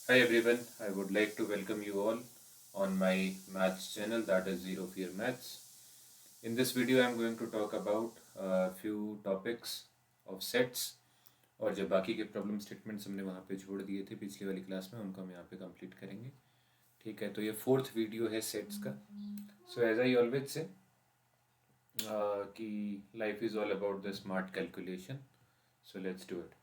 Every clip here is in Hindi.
Hi everyone, I would like to welcome you all on my maths channel, that is Zero Fear Maths. In this video, I'm going to talk about a few topics of sets और जो बाकी के प्रॉब्लम स्टेटमेंट्स हमने वहाँ पे छोड़ दिए थे पिछली वाली क्लास में उनको हम यहाँ पे कंप्लीट करेंगे। ठीक है, तो ये फोर्थ वीडियो है सेट्स का। So as I always say कि life is all about the smart calculation. So let's do it.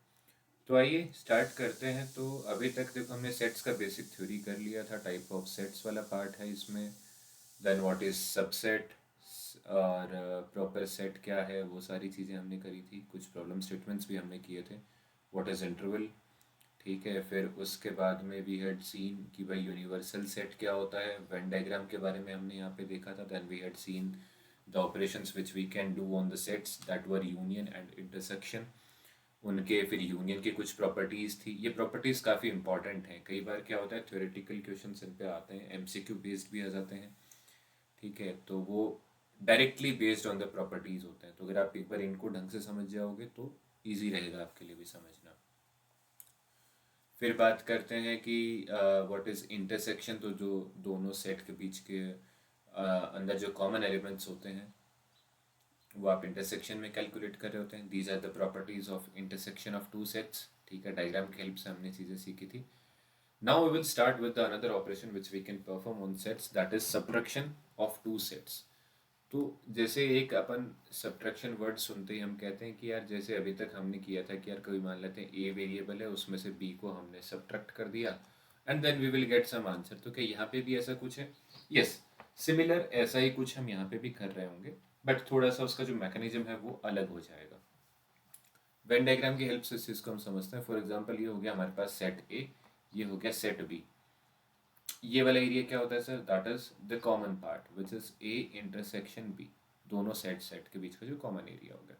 तो आइए स्टार्ट करते हैं। तो अभी तक देखो हमने सेट्स का बेसिक थ्योरी कर लिया था, टाइप ऑफ सेट्स वाला पार्ट है इसमें। देन व्हाट इज सबसेट और प्रॉपर सेट क्या है, वो सारी चीज़ें हमने करी थी। कुछ प्रॉब्लम स्टेटमेंट्स भी हमने किए थे। व्हाट इज़ इंटरवल, ठीक है। फिर उसके बाद में वी हैड सीन कि भाई यूनिवर्सल सेट क्या होता है, वेन डायग्राम के बारे में हमने यहाँ पे देखा था। Then we had seen the operations which we can do on the sets that were union and intersection. उनके फिर यूनियन की कुछ प्रॉपर्टीज़ थी। ये प्रॉपर्टीज़ काफ़ी इंपॉर्टेंट हैं। कई बार क्या होता है थ्योरेटिकल क्वेश्चन इन पे आते हैं, एमसीक्यू बेस्ड भी आ जाते हैं। ठीक है, तो वो directly based on the properties होते हैं। तो अगर आप एक बार इनको ढंग से समझ जाओगे तो ईजी रहेगा आपके लिए भी समझना। फिर बात करते हैं कि व्हाट इज़ इंटरसेक्शन। तो जो दोनों सेट के बीच के अंदर जो कॉमन एलिमेंट्स होते हैं वो आप इंटरसेक्शन में कैलकुलेट कर रहे होते हैं। These are the properties of intersection of two sets. ठीक है, डायग्राम की हेल्प से हमने चीज़ें सीखी थी। Now we will start with another operation which we can perform on sets, that is subtraction of two sets. तो जैसे एक अपन सब्ट्रैक्शन वर्ड सुनते ही हम कहते हैं कि यार जैसे अभी तक हमने किया था कि यार कोई मान लेते हैं ए वेरिएबल है, उसमें से बी को हमने सब्ट्रैक्ट कर दिया and then we will get some answer. तो क्या यहाँ पे भी ऐसा कुछ है? यस, सिमिलर ऐसा ही कुछ हम यहाँ पे भी कर रहे होंगे, बट थोड़ा सा उसका जो मैकेनिज्म है वो अलग हो जाएगा। वेन डायग्राम की हेल्प से इस चीज़ को हम समझते हैं। फॉर एग्जाम्पल ये हो गया हमारे पास सेट ए, ये हो गया सेट बी। ये वाला एरिया क्या होता है sir? That is the common part which is A intersection B. दोनों सेट सेट के बीच का जो कॉमन एरिया हो गया।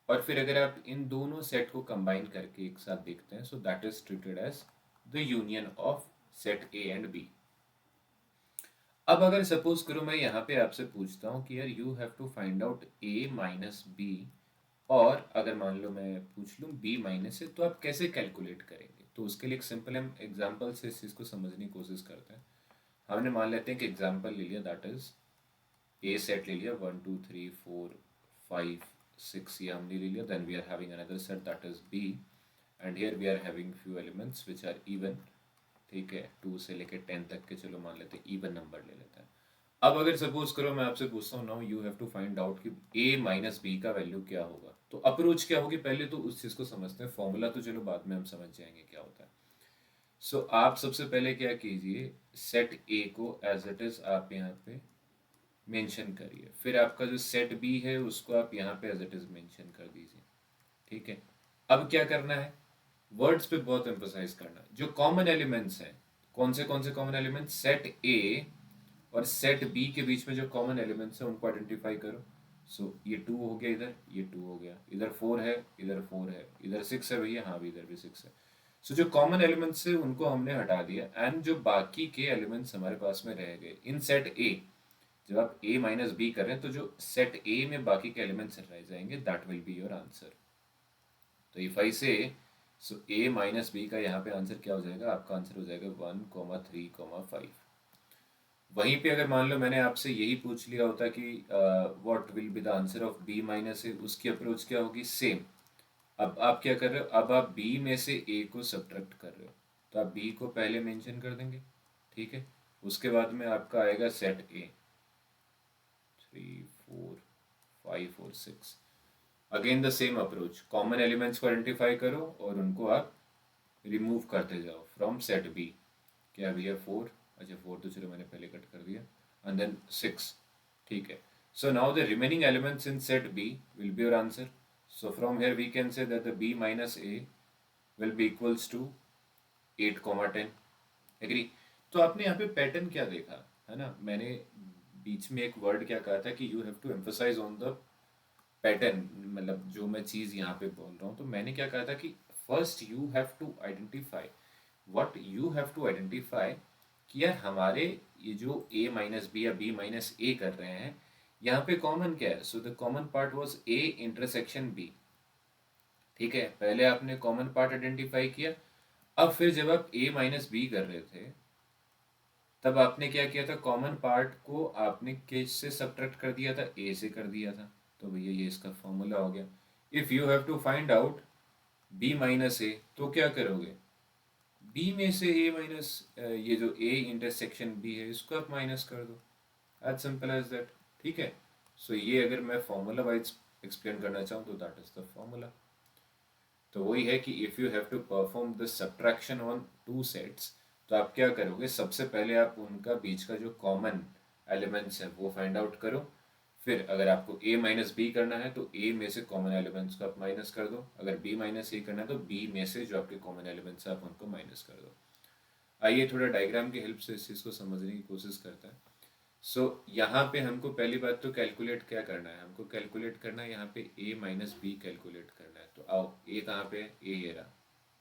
और फिर अगर आप इन दोनों सेट को कंबाइन करके एक साथ देखते हैं, so that is treated as the union of set A and B. अब अगर सपोज करो मैं यहाँ पे आपसे पूछता हूँ कि यार you have to find out A minus B, और अगर मान लो मैं पूछ लूँ बी माइनस ए, तो आप कैसे कैलकुलेट करेंगे? तो उसके लिए एक सिंपल हम एग्जाम्पल से इस चीज़ को समझने की कोशिश करते हैं। हमने मान लेते हैं कि एग्जाम्पल ले लिया, दैट इज ए सेट ले लिया, 1 2 3 4 5 6 ये हमने ले लिया। Then we are having another set that is B, and here we are having few elements which are even. ठीक है, 2 से लेकर 10 तक के चलो मान लेते हैं इवन नंबर ले लेते हैं। अब अगर सपोज करो मैं आपसे पूछता हूँ now you have to find out कि ए माइनस बी का वैल्यू क्या होगा, तो अप्रोच क्या होगी? पहले तो उस चीज़ को समझते हैं। फॉर्मूला तो चलो बाद में हम समझ जाएंगे क्या होता है। सो आप सबसे पहले क्या कीजिए, सेट ए को एज इट इज आप यहाँ पे मेंशन करिए। फिर आपका जो सेट बी है उसको आप यहाँ पे एज इट इज मेंशन कर दीजिए। ठीक है, अब क्या करना है? वर्ड्स पे बहुत एम्फोसाइज करना। जो कॉमन एलिमेंट्स हैं, कौन से कॉमन एलिमेंट्स? सेट ए और सेट बी के बीच में जो कॉमन एलिमेंट्स हैं उनको आइडेंटिफाई करो। सो ये 2 हो गया, इधर ये 2 हो गया, इधर 4 है, इधर 4 है, इधर 6 है भैया, हाँ भी इधर भी 6 है। सो जो कॉमन एलिमेंट्स है उनको हमने हटा दिया, एंड जो बाकी के एलिमेंट्स हमारे पास में रह गए इन सेट ए, जब आप ए माइनस बी कर रहे हैं तो जो सेट ए में बाकी के एलिमेंट्स रह जाएंगे, that will be your answer. तो इफ आई से, सो ए माइनस बी का यहाँ पे आंसर क्या हो जाएगा? आपका आंसर हो जाएगा 1 3 5। वहीं पे अगर मान लो मैंने आपसे यही पूछ लिया होता कि what will be the answer of B minus A, उसकी अप्रोच क्या होगी? सेम। अब आप क्या कर रहे हो? अब आप बी में से ए को सब्ट्रैक्ट कर रहे हो, तो आप बी को पहले मेंशन कर देंगे। ठीक है, उसके बाद में आपका आएगा सेट ए, 3 4 5 और 6। Again the same approach, common elements को आइडेंटिफाई करो और उनको आप रिमूव करते जाओ फ्रॉम सेट बी। क्या भैया 4, अच्छा 4 तो चलो मैंने पहले कट कर दिया, एंड देन 6। ठीक है, so now the remaining elements in set B will be your answer. So from here we can say that the B minus A will be equals to 8 10। Agree? तो आपने यहाँ पे पैटर्न क्या देखा है ना, मैंने बीच में एक वर्ड क्या कहा था कि you have to emphasise on the pattern. मतलब जो मैं चीज़ यहाँ पे बोल रहा हूँ, तो मैंने क्या कहा था कि first you have to identify, what you have to identify कि यार हमारे ये जो ए माइनस बी या बी माइनस ए कर रहे हैं, यहाँ पे कॉमन क्या है? So the common part was A intersection B. ठीक है, पहले आपने कॉमन पार्ट आइडेंटिफाई किया। अब फिर जब आप a माइनस बी कर रहे थे तब आपने क्या किया था, कॉमन पार्ट को आपने किस से सब्ट्रैक्ट कर दिया था, a से कर दिया था। तो भैया ये इसका फॉर्मूला हो गया। If you have to find out b minus A, तो क्या करोगे, b में से a माइनस ये जो a इंटरसेक्शन b है इसको आप माइनस कर दो, एज सिंपल एज दैट। ठीक है। सो ये अगर मैं फॉर्मूला वाइज एक्सप्लेन करना चाहूँ तो दैट इज द फॉर्मूला। तो वही है कि if you have to perform the subtraction on two sets, तो आप क्या करोगे, सबसे पहले आप उनका बीच का जो कॉमन एलिमेंट्स है वो फाइंड आउट करो। फिर अगर आपको a माइनस बी करना है तो a में से कॉमन एलिमेंट्स को आप माइनस कर दो, अगर b माइनस ए करना है तो b में से जो आपके कॉमन एलिमेंट्स है आप उनको माइनस कर दो। आइए थोड़ा डायग्राम की हेल्प से इस चीज़ को समझने की कोशिश करते हैं। सो यहाँ पे हमको पहली बात तो कैलकुलेट क्या करना है, हमको कैलकुलेट करना है यहाँ पे a माइनस बी कैलकुलेट करना है। तो आओ, a कहाँ पे है, a ये रहा।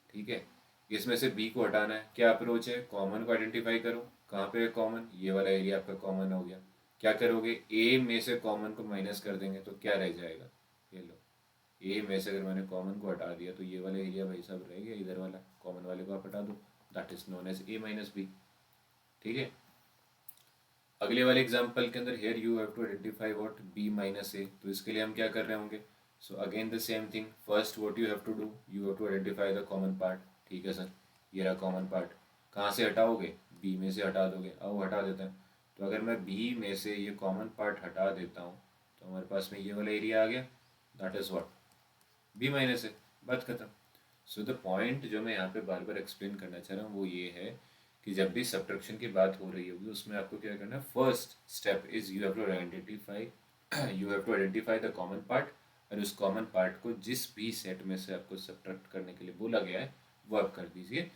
ठीक है। इसमें से b को हटाना है, क्या अप्रोच है, कॉमन को आइडेंटिफाई करो। कहाँ पे है कॉमन, ये वाला एरिया आपका कॉमन हो गया। क्या करोगे, a में से कॉमन को माइनस कर देंगे तो क्या रह जाएगा, ये लो, a में से अगर मैंने कॉमन को हटा दिया तो ये वाला एरिया भाई साहब रह गया, इधर वाला कॉमन वाले को आप हटा दो, that is known as a minus B. ठीक है। अगले वाले एग्जांपल के अंदर here you have to identify what b minus A, तो इसके लिए हम क्या कर रहे होंगे, so again the same thing, first what you have to do, you have to identify the common part. ठीक है सर, ये रहा कॉमन पार्ट। कहाँ से हटाओगे, b में से हटा दोगे। अब हटा देते हैं। तो अगर मैं b में से ये कॉमन पार्ट हटा देता हूँ तो हमारे पास में ये वाला एरिया आ गया, that is what, b minus A. बात खत्म। सो द पॉइंट जो मैं यहाँ पे बार बार एक्सप्लेन करना चाह रहा हूँ वो ये है कि जब भी सब्ट्रैक्शन की बात हो रही होगी उसमें आपको क्या करना है, first step is you have to identify the common part, और उस कॉमन पार्ट को जिस भी सेट में से आपको सब्ट्रैक्ट करने के लिए बोला गया है वो आप कर दीजिए।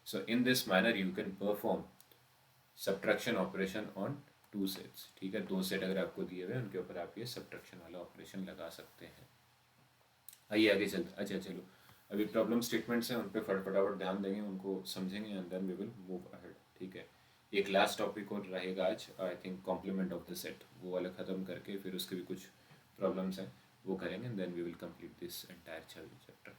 So in this manner you can perform subtraction operation on two sets. ठीक है, दो सेट अगर आपको दिए हुए हैं उनके ऊपर आप ये सब्ट्रैक्शन वाला ऑपरेशन लगा सकते हैं। आइए आगे चलते, अच्छा चलो, अभी प्रॉब्लम स्टेटमेंट्स हैं उन पर फटाफट ध्यान देंगे, उनको समझेंगे and then we will move ahead. ठीक है। एक लास्ट टॉपिक और रहेगा आज, I think complement of the set, वो वाला ख़त्म करके फिर उसके भी कुछ प्रॉब्लम्स हैं वो करेंगे and then we will complete this entire chapter.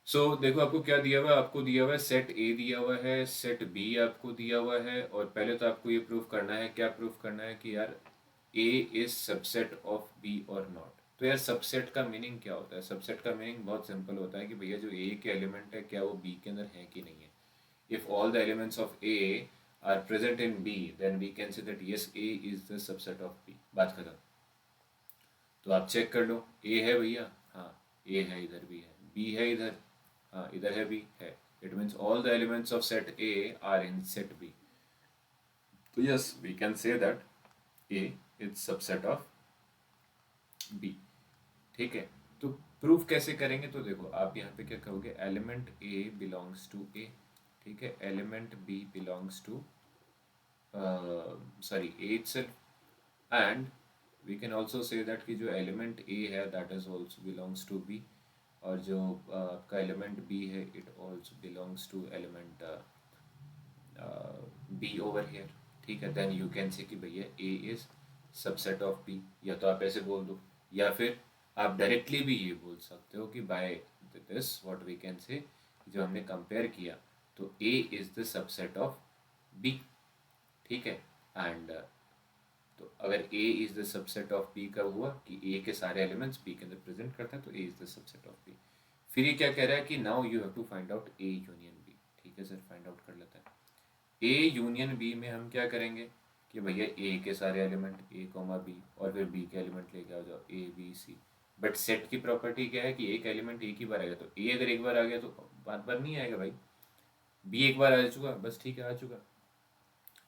So देखो आपको क्या दिया हुआ है, आपको दिया हुआ है सेट ए दिया हुआ है, सेट बी आपको दिया हुआ है, और पहले तो आपको ये प्रूव करना है, क्या प्रूव करना है कि यार ए इज सबसेट ऑफ बी और नॉट। तो यार सबसेट का मीनिंग क्या होता है, सबसेट का मीनिंग बहुत सिंपल होता है कि भैया जो ए के एलिमेंट है क्या वो बी के अंदर है कि नहीं है। If all the elements of A are present in B then we can say that yes A is the subset of B. बात खत्म। तो आप चेक कर लो, ए है भैया, हाँ ए है, इधर भी है, बी है इधर, हाँ इधर है, बी है। It means all the elements of set A are in set B. तो yes we can say that A is subset of B. ठीक है। तो प्रूफ कैसे करेंगे, तो देखो आप यहाँ पे क्या कहोगे, element A belongs to A. ठीक है, element B belongs to sorry A itself, and we can also say that कि जो एलिमेंट ए है that is also belongs to B, और जो आपका एलिमेंट बी है it also belongs to element B over here. ठीक है, देन यू कैन से कि भैया A is subset of B, या तो आप ऐसे बोल दो, या फिर आप डायरेक्टली भी ये बोल सकते हो कि by this what we can say, जो हमने कंपेयर किया तो A is the subset of B. ठीक है। एंड तो अगर A is the subset of B कब हुआ कि A के सारे एलिमेंट्स B के अंदर प्रेजेंट करते हैं तो A is the subset of B। फिर ये क्या कह रहा है कि now you have to find out A union B। ठीक है सर, फाइंड आउट कर लेते हैं। A यूनियन B में हम क्या करेंगे कि भैया A के सारे एलिमेंट A कॉमा B और फिर B के एलिमेंट लेके आ जाओ A B C। But set की प्रॉपर्टी क्या है कि एक एलिमेंट एक ही बार आएगा, तो A अगर एक बार आ गया तो बार बार नहीं आएगा भाई, B एक बार आ चुका, बस ठीक है आ चुका।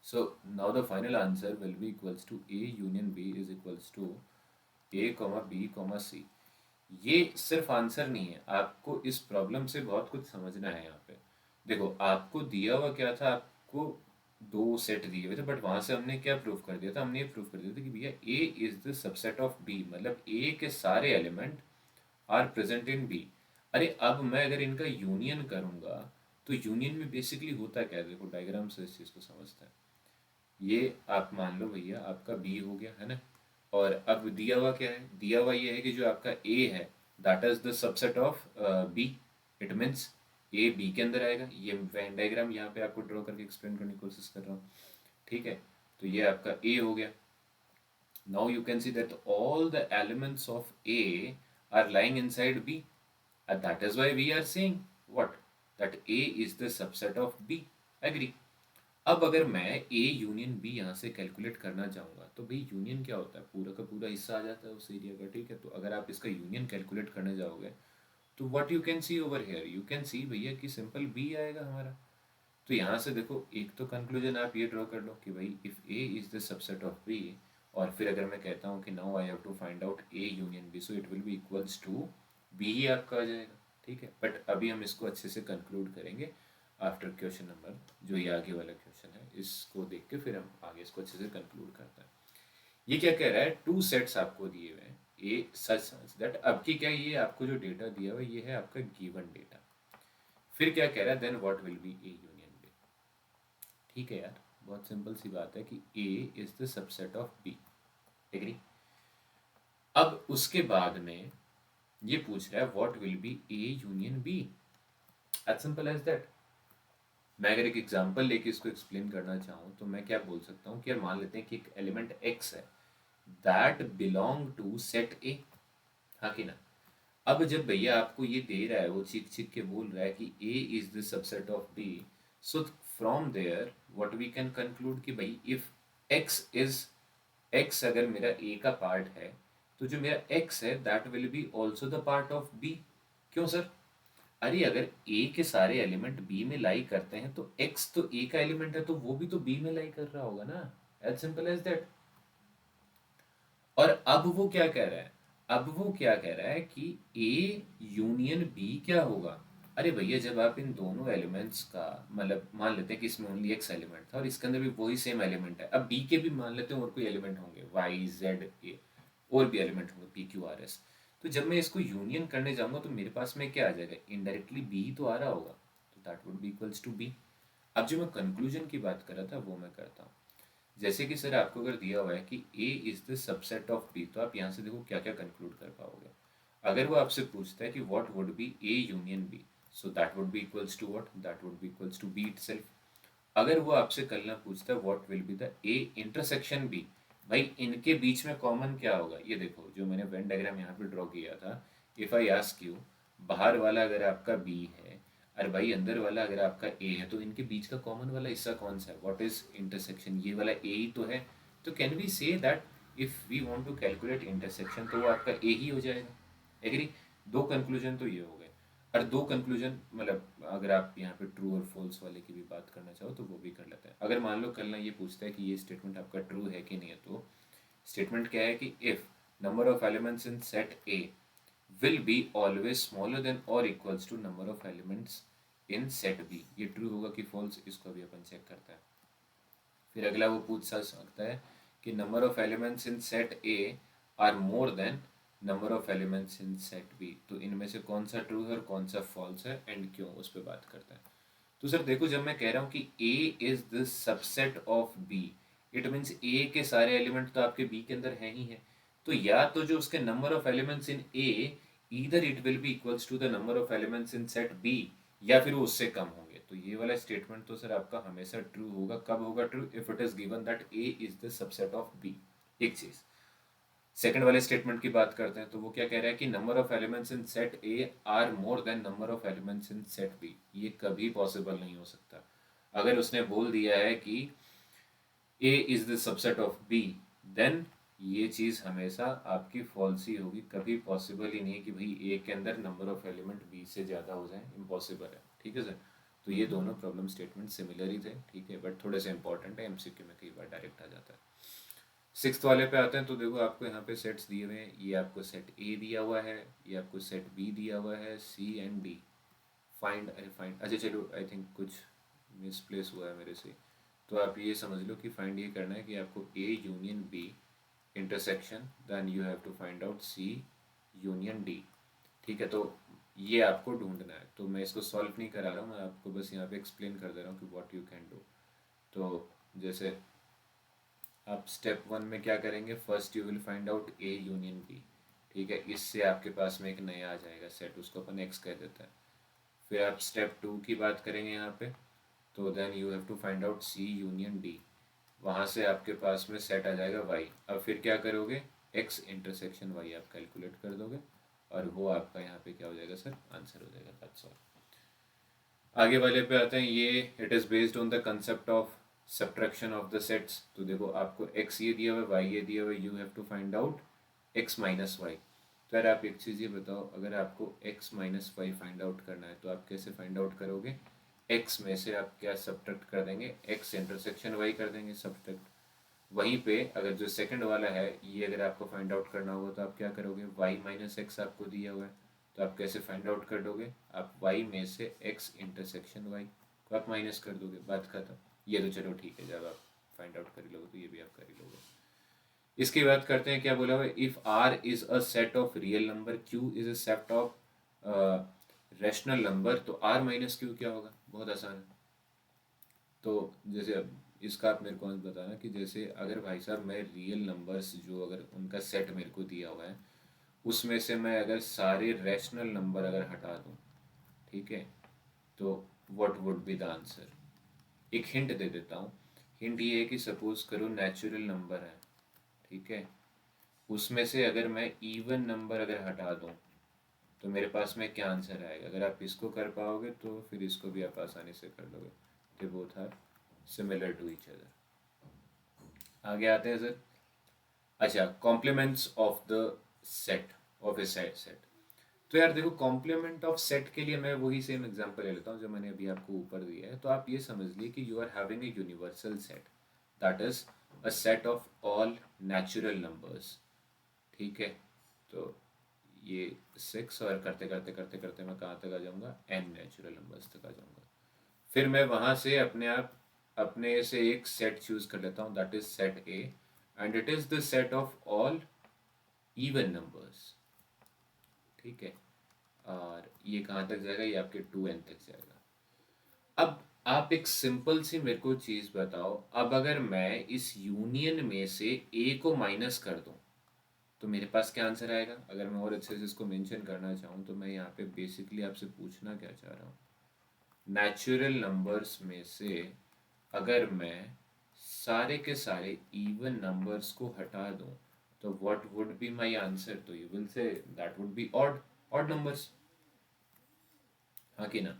So now the final answer will be equals to A union B is equals to A comma B comma C। ये सिर्फ आंसर नहीं है, आपको इस प्रॉब्लम से बहुत कुछ समझना है यहाँ पे। देखो आपको दिया हुआ क्या था, आपको दो सेट दिए हुए थे, बट वहां से हमने क्या प्रूफ कर दिया था, हमने ये प्रूफ कर दिया था कि भैया A is the subset of B, मतलब A के सारे element are present in B। अरे अब मैं अगर इनका यूनियन करूंगा तो यूनियन में बेसिकली होता क्या है, देखो डायग्राम से इस चीज़ को समझते हैं। ये आप मान लो भैया आपका बी हो गया है ना, और अब दिया हुआ क्या है, दिया हुआ ये है कि जो आपका ए है that is the subset of B. It means A B के अंदर आएगा। ये वेन डायग्राम यहाँ पे आपको ड्रॉ करके एक्सप्लेन करने की कोशिश कर रहा हूँ, ठीक है। तो ये आपका ए हो गया। Now you can see that all the elements of A are lying inside B, and that is why we are saying what, that A is the subset of B. Agree? अब अगर मैं A यूनियन B यहाँ से कैलकुलेट करना चाहूँगा तो भाई यूनियन क्या होता है, पूरा का पूरा हिस्सा आ जाता है उस एरिया का, ठीक है। तो अगर आप इसका यूनियन कैलकुलेट करने जाओगे तो what you can C over here, you can सी भैया कि सिंपल B आएगा हमारा। तो यहाँ से देखो एक तो कंक्लूजन आप ये ड्रॉ कर लो कि भाई if A is the subset of B, और फिर अगर मैं कहता हूँ कि now I have to find out A union B, so it will be equals to B ही आपका आ जाएगा, ठीक है। बट अभी हम इसको अच्छे से कंक्लूड करेंगे आफ्टर क्वेश्चन नंबर, जो ये आगे वाला क्वेश्चन है इसको देख के फिर हम आगे इसको अच्छे से कंक्लूड करते हैं। ये क्या कह रहा है, टू सेट्स आपको दिए हुए हैं ए सच दैट, अब की क्या, ये आपको जो डेटा दिया हुआ है ये है आपका गिवन डेटा। फिर क्या कह रहा है, then what will be A union B. ठीक है यार, बहुत सिंपल सी बात है कि A is the subset of B. Agree? अब उसके बाद में ये पूछ रहा है what will be A union B. As simple as that. मैं अगर एक एग्जांपल लेके इसको एक्सप्लेन करना चाहूँ तो मैं क्या बोल सकता हूँ कि यार मान लेते हैं कि एक एलिमेंट एक्स है that belong to set A, हाँ कि ना। अब जब भैया आपको ये दे रहा है, वो चीख चीख के बोल रहा है कि A is the subset of B, so from there what we can conclude कि भाई इफ एक्स इज, एक्स अगर मेरा ए का पार्ट है तो जो मेरा एक्स है that will be also the part of B. क्यों सर? अरे अगर ए के सारे एलिमेंट बी में लाई करते हैं तो एक्स तो ए का एलिमेंट है तो वो भी तो बी में लाई कर रहा होगा ना। As simple as that. और अब वो क्या कह रहा है, अब वो क्या कह रहा है कि ए यूनियन बी क्या होगा। अरे भैया जब आप इन दोनों एलिमेंट्स का, मतलब मान लेते हैं कि इसमें ओनली एक्स एलिमेंट था और इसके अंदर भी वही सेम एलिमेंट है, अब बी के भी मान लेते हैं और कोई एलिमेंट होंगे वाई जेड ए, और भी एलिमेंट होंगे पी क्यू आर एस। तो जब मैं इसको यूनियन करने जाऊंगा तो मेरे पास में क्या आ जाएगा, इनडायरेक्टली बी तो आ रहा होगा, तो that would be equals to B. अब जो मैं कंक्लूजन की बात कर रहा था वो मैं करता हूँ। जैसे कि सर आपको अगर दिया हुआ है कि A is the subset of B, तो आप यहाँ से देखो क्या क्या कंक्लूड कर पाओगे। अगर वो आपसे पूछता है कि what would be A union B, so that would be equals to what, that would be equals to B itself. अगर वो आपसे कल पूछता है what will be the A intersection B, भाई इनके बीच में कॉमन क्या होगा, ये देखो जो मैंने वेन डायग्राम यहाँ पे ड्रॉ किया था। इफ़ आई आस्क यू, बाहर वाला अगर आपका B है और भाई अंदर वाला अगर आपका ए है, तो इनके बीच का कॉमन वाला हिस्सा कौन सा है, व्हाट इज इंटरसेक्शन, ये वाला ए ही तो है। तो can we say that if we want to calculate intersection तो वो आपका ए ही हो जाएगा। एग्री? दो कंक्लूजन तो ये हो गए। और दो कंक्लूजन मतलब अगर आप यहाँ पे ट्रू और फॉल्स वाले की भी बात करना चाहो तो वो भी कर लेते हैं। अगर मान लो कल ना ये पूछता है कि ये स्टेटमेंट आपका ट्रू है कि नहीं है, तो स्टेटमेंट क्या है कि if number of elements in set A will be always smaller than or equals to number of elements in set B, ये ट्रू होगा कि फॉल्स, इसको भी अपन चेक करते हैं। फिर अगला वो पूछ सकता है कि number of elements in set A are more than number of elements in set B, तो इनमें से कौन सा ट्रू है और कौन सा फॉल्स है एंड क्यों, उस पर बात करते हैं। तो सर देखो जब मैं कह रहा हूँ कि A is the subset of B, it means A के सारे एलिमेंट तो आपके बी के अंदर है ही है। तो या तो जो उसके number of elements in A, either it will be equals to the number of elements in set B, या फिर वो उससे कम होंगे। तो ये वाला स्टेटमेंट तो सर आपका हमेशा ट्रू होगा। कब होगा true? If it is given that A is the subset of B. एक चीज। सेकंड वाले स्टेटमेंट की बात करते हैं तो वो क्या कह रहा है कि number of elements in set A are more than number of elements in set B. ये कभी पॉसिबल नहीं हो सकता। अगर उसने बोल दिया है कि A is the subset of B, then ये चीज़ हमेशा आपकी फॉल्स ही होगी। कभी पॉसिबल ही नहीं है कि भाई ए के अंदर नंबर ऑफ एलिमेंट बी से ज़्यादा हो जाए, इम्पॉसिबल है। ठीक है सर? तो ये दोनों प्रॉब्लम स्टेटमेंट सिमिलर ही थे, ठीक है, बट थोड़े से इंपॉर्टेंट है, एमसीक्यू में कई बार डायरेक्ट आ जाता है। सिक्स्थ वाले पे आते हैं तो देखो आपको यहाँ पे सेट्स दिए हुए हैं। ये आपको सेट ए दिया हुआ है, ये आपको सेट बी दिया हुआ है, सी एंड डी। फाइंड, अरे फाइंड, अच्छा चलो आई थिंक कुछ मिसप्लेस हुआ है मेरे से। तो आप ये समझ लो कि फाइंड ये करना है कि आपको A union B intersection, then you have to find out C union D. ठीक है, तो ये आपको ढूंढना है। तो मैं इसको सॉल्व नहीं करा रहा हूँ, मैं आपको बस यहाँ पे एक्सप्लेन कर दे रहा हूँ कि व्हाट यू कैन डू। तो जैसे आप स्टेप वन में क्या करेंगे, first you will find out A union B. ठीक है, इससे आपके पास में एक नया आ जाएगा सेट, उसको अपन एक्स कह देते हैं। फिर आप स्टेप 2 की बात करेंगे यहाँ पे, तो then you have to find out C union D. वहाँ से आपके पास में सेट आ जाएगा वाई। अब फिर क्या करोगे, एक्स इंटरसेक्शन वाई आप कैलकुलेट कर दोगे, और वो आपका यहाँ पे क्या हो जाएगा सर, आंसर हो जाएगा। That's all. आगे वाले पे आते हैं, ये it is based on the concept of subtraction of the sets. तो देखो आपको एक्स ये दिया हुआ है, वाई ये दिया हुआ है, you have to find out X minus Y. तो यार आप एक चीज़ ये बताओ, अगर आपको X minus Y find out करना है तो आप कैसे फाइंड आउट करोगे? एक्स में से आप क्या सब्ट्रैक्ट कर देंगे, एक्स इंटरसेक्शन वाई कर देंगे सब्ट्रैक्ट। वहीं पे अगर जो सेकंड वाला है ये अगर आपको फाइंड आउट करना होगा तो आप क्या करोगे, वाई माइनस एक्स आपको दिया हुआ है, तो आप कैसे फाइंड आउट कर दोगे, आप वाई में से एक्स इंटरसेक्शन वाई को आप माइनस कर दोगे, बात खत्म। ये तो चलो ठीक है, जब आप फाइंड आउट कर ही लोगे तो ये भी आप कर ही लोगे। इसकी बात करते हैं, क्या बोला हुआ है, if R is a set of real number, Q is a set of rational number, तो आर माइनस क्यू क्या होगा, बहुत आसान है। तो जैसे अब इसका आप मेरे को बताना कि जैसे अगर भाई साहब मैं रियल नंबर्स जो अगर उनका सेट मेरे को दिया हुआ है, उसमें से मैं अगर सारे रैशनल नंबर अगर हटा दूँ, ठीक है, तो what would B the answer. एक हिंट दे देता हूँ। हिंट ये है कि सपोज करो नेचुरल नंबर है, ठीक है, उसमें से अगर मैं इवन नंबर अगर हटा दूँ तो मेरे पास में क्या आंसर आएगा। अगर आप इसको कर पाओगे तो फिर इसको भी आप आसानी से कर लोगे। They both are similar to each other. आगे आते हैं सर। अच्छा, complements of the set of a set. तो यार देखो, कॉम्प्लीमेंट ऑफ सेट के लिए मैं वही सेम एग्जांपल ले लेता हूँ जो मैंने अभी आपको ऊपर दिया है। तो आप ये समझ लिए कि you are having a universal set, that is a set of all natural numbers, ठीक है। तो ये 6, और करते करते करते करते मैं कहाँ तक आ जाऊँगा, एन नेचुरल नंबर्स तक आ जाऊँगा। फिर मैं वहाँ से अपने से एक सेट चूज कर लेता हूँ, that is set A, and it is the set of all even numbers, ठीक है। और ये कहाँ तक जाएगा, ये आपके 2n तक जाएगा। अब आप एक सिंपल सी मेरे को चीज़ बताओ, अब अगर मैं इस यूनियन में से a को माइनस कर दूं तो मेरे पास क्या आंसर आएगा। अगर मैं और अच्छे से इसको मेंशन करना चाहूँ तो मैं यहाँ पे बेसिकली आपसे पूछना क्या चाह रहा हूँ, नेचुरल नंबर्स में से अगर मैं सारे के सारे इवन नंबर्स को हटा दूं तो what would be my answer. तो you will say that would be odd, odd numbers, हाँ कि ना।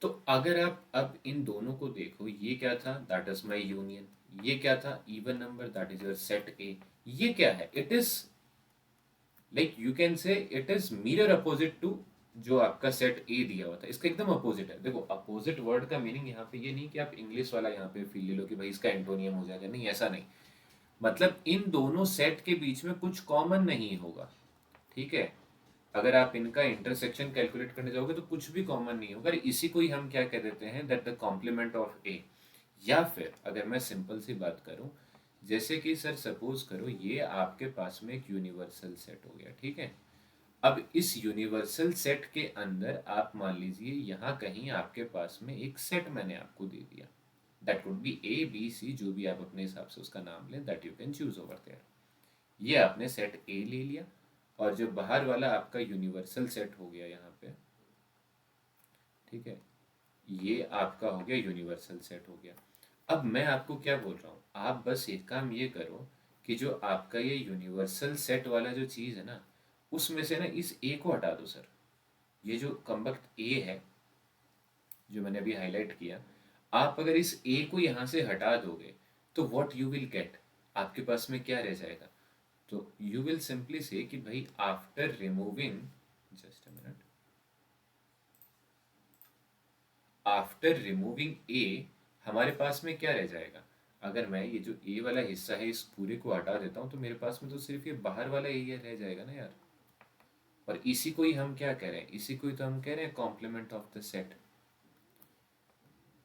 तो अगर आप अब इन दोनों को देखो, ये क्या था, दैट इज माय यूनियन, ये क्या था, even number, that is your set A. ये क्या है, it is like you can say it is mirror opposite to जो आपका सेट ए दिया हुआ था, इसका एकदम अपोजिट है। देखो अपोजिट वर्ड का मीनिंग यहाँ पे ये नहीं कि आप इंग्लिश वाला यहाँ पे फील ले लो कि भाई इसका एंटोनियम हो जाएगा, नहीं ऐसा नहीं। मतलब इन दोनों सेट के बीच में कुछ कॉमन नहीं होगा, ठीक है। अगर आप इनका इंटरसेक्शन कैलकुलेट करने जाओगे तो कुछ भी कॉमन नहीं होगा, इसी को ही हम क्या कह देते हैं, दैट द कॉम्प्लीमेंट ऑफ ए। या फिर अगर मैं सिंपल सी बात करूं, जैसे कि सर सपोज करो ये आपके पास में एक यूनिवर्सल सेट हो गया, ठीक है। अब इस यूनिवर्सल सेट के अंदर आप मान लीजिए यहाँ कहीं आपके पास में एक सेट मैंने आपको दे दिया, that would be A B C, जो भी आप अपने हिसाब से उसका नाम लें, that you can choose over there. ये आपने सेट ए ले लिया, और जो बाहर वाला आपका यूनिवर्सल सेट हो गया यहाँ पे, ठीक है, ये आपका हो गया यूनिवर्सल सेट हो गया। अब मैं आपको क्या बोल रहा हूँ, आप बस एक काम ये करो कि जो आपका ये यूनिवर्सल सेट वाला जो चीज़ है ना, उसमें से ना इस ए को हटा दो सर। ये जो कम्बख्त ए है जो मैंने अभी हाईलाइट किया, आप अगर इस ए को यहाँ से हटा दोगे तो व्हाट यू विल गेट, आपके पास में क्या रह जाएगा। तो यू विल सिंपली से कि भाई after removing, just a minute, after removing A हमारे पास में क्या रह जाएगा। अगर मैं ये जो ए वाला हिस्सा है इस पूरे को हटा देता हूँ तो मेरे पास में तो सिर्फ ये बाहर वाला एरिया रह जाएगा ना यार। और इसी को ही हम क्या कह रहे हैं, इसी को ही तो हम कह रहे हैं complement of the set.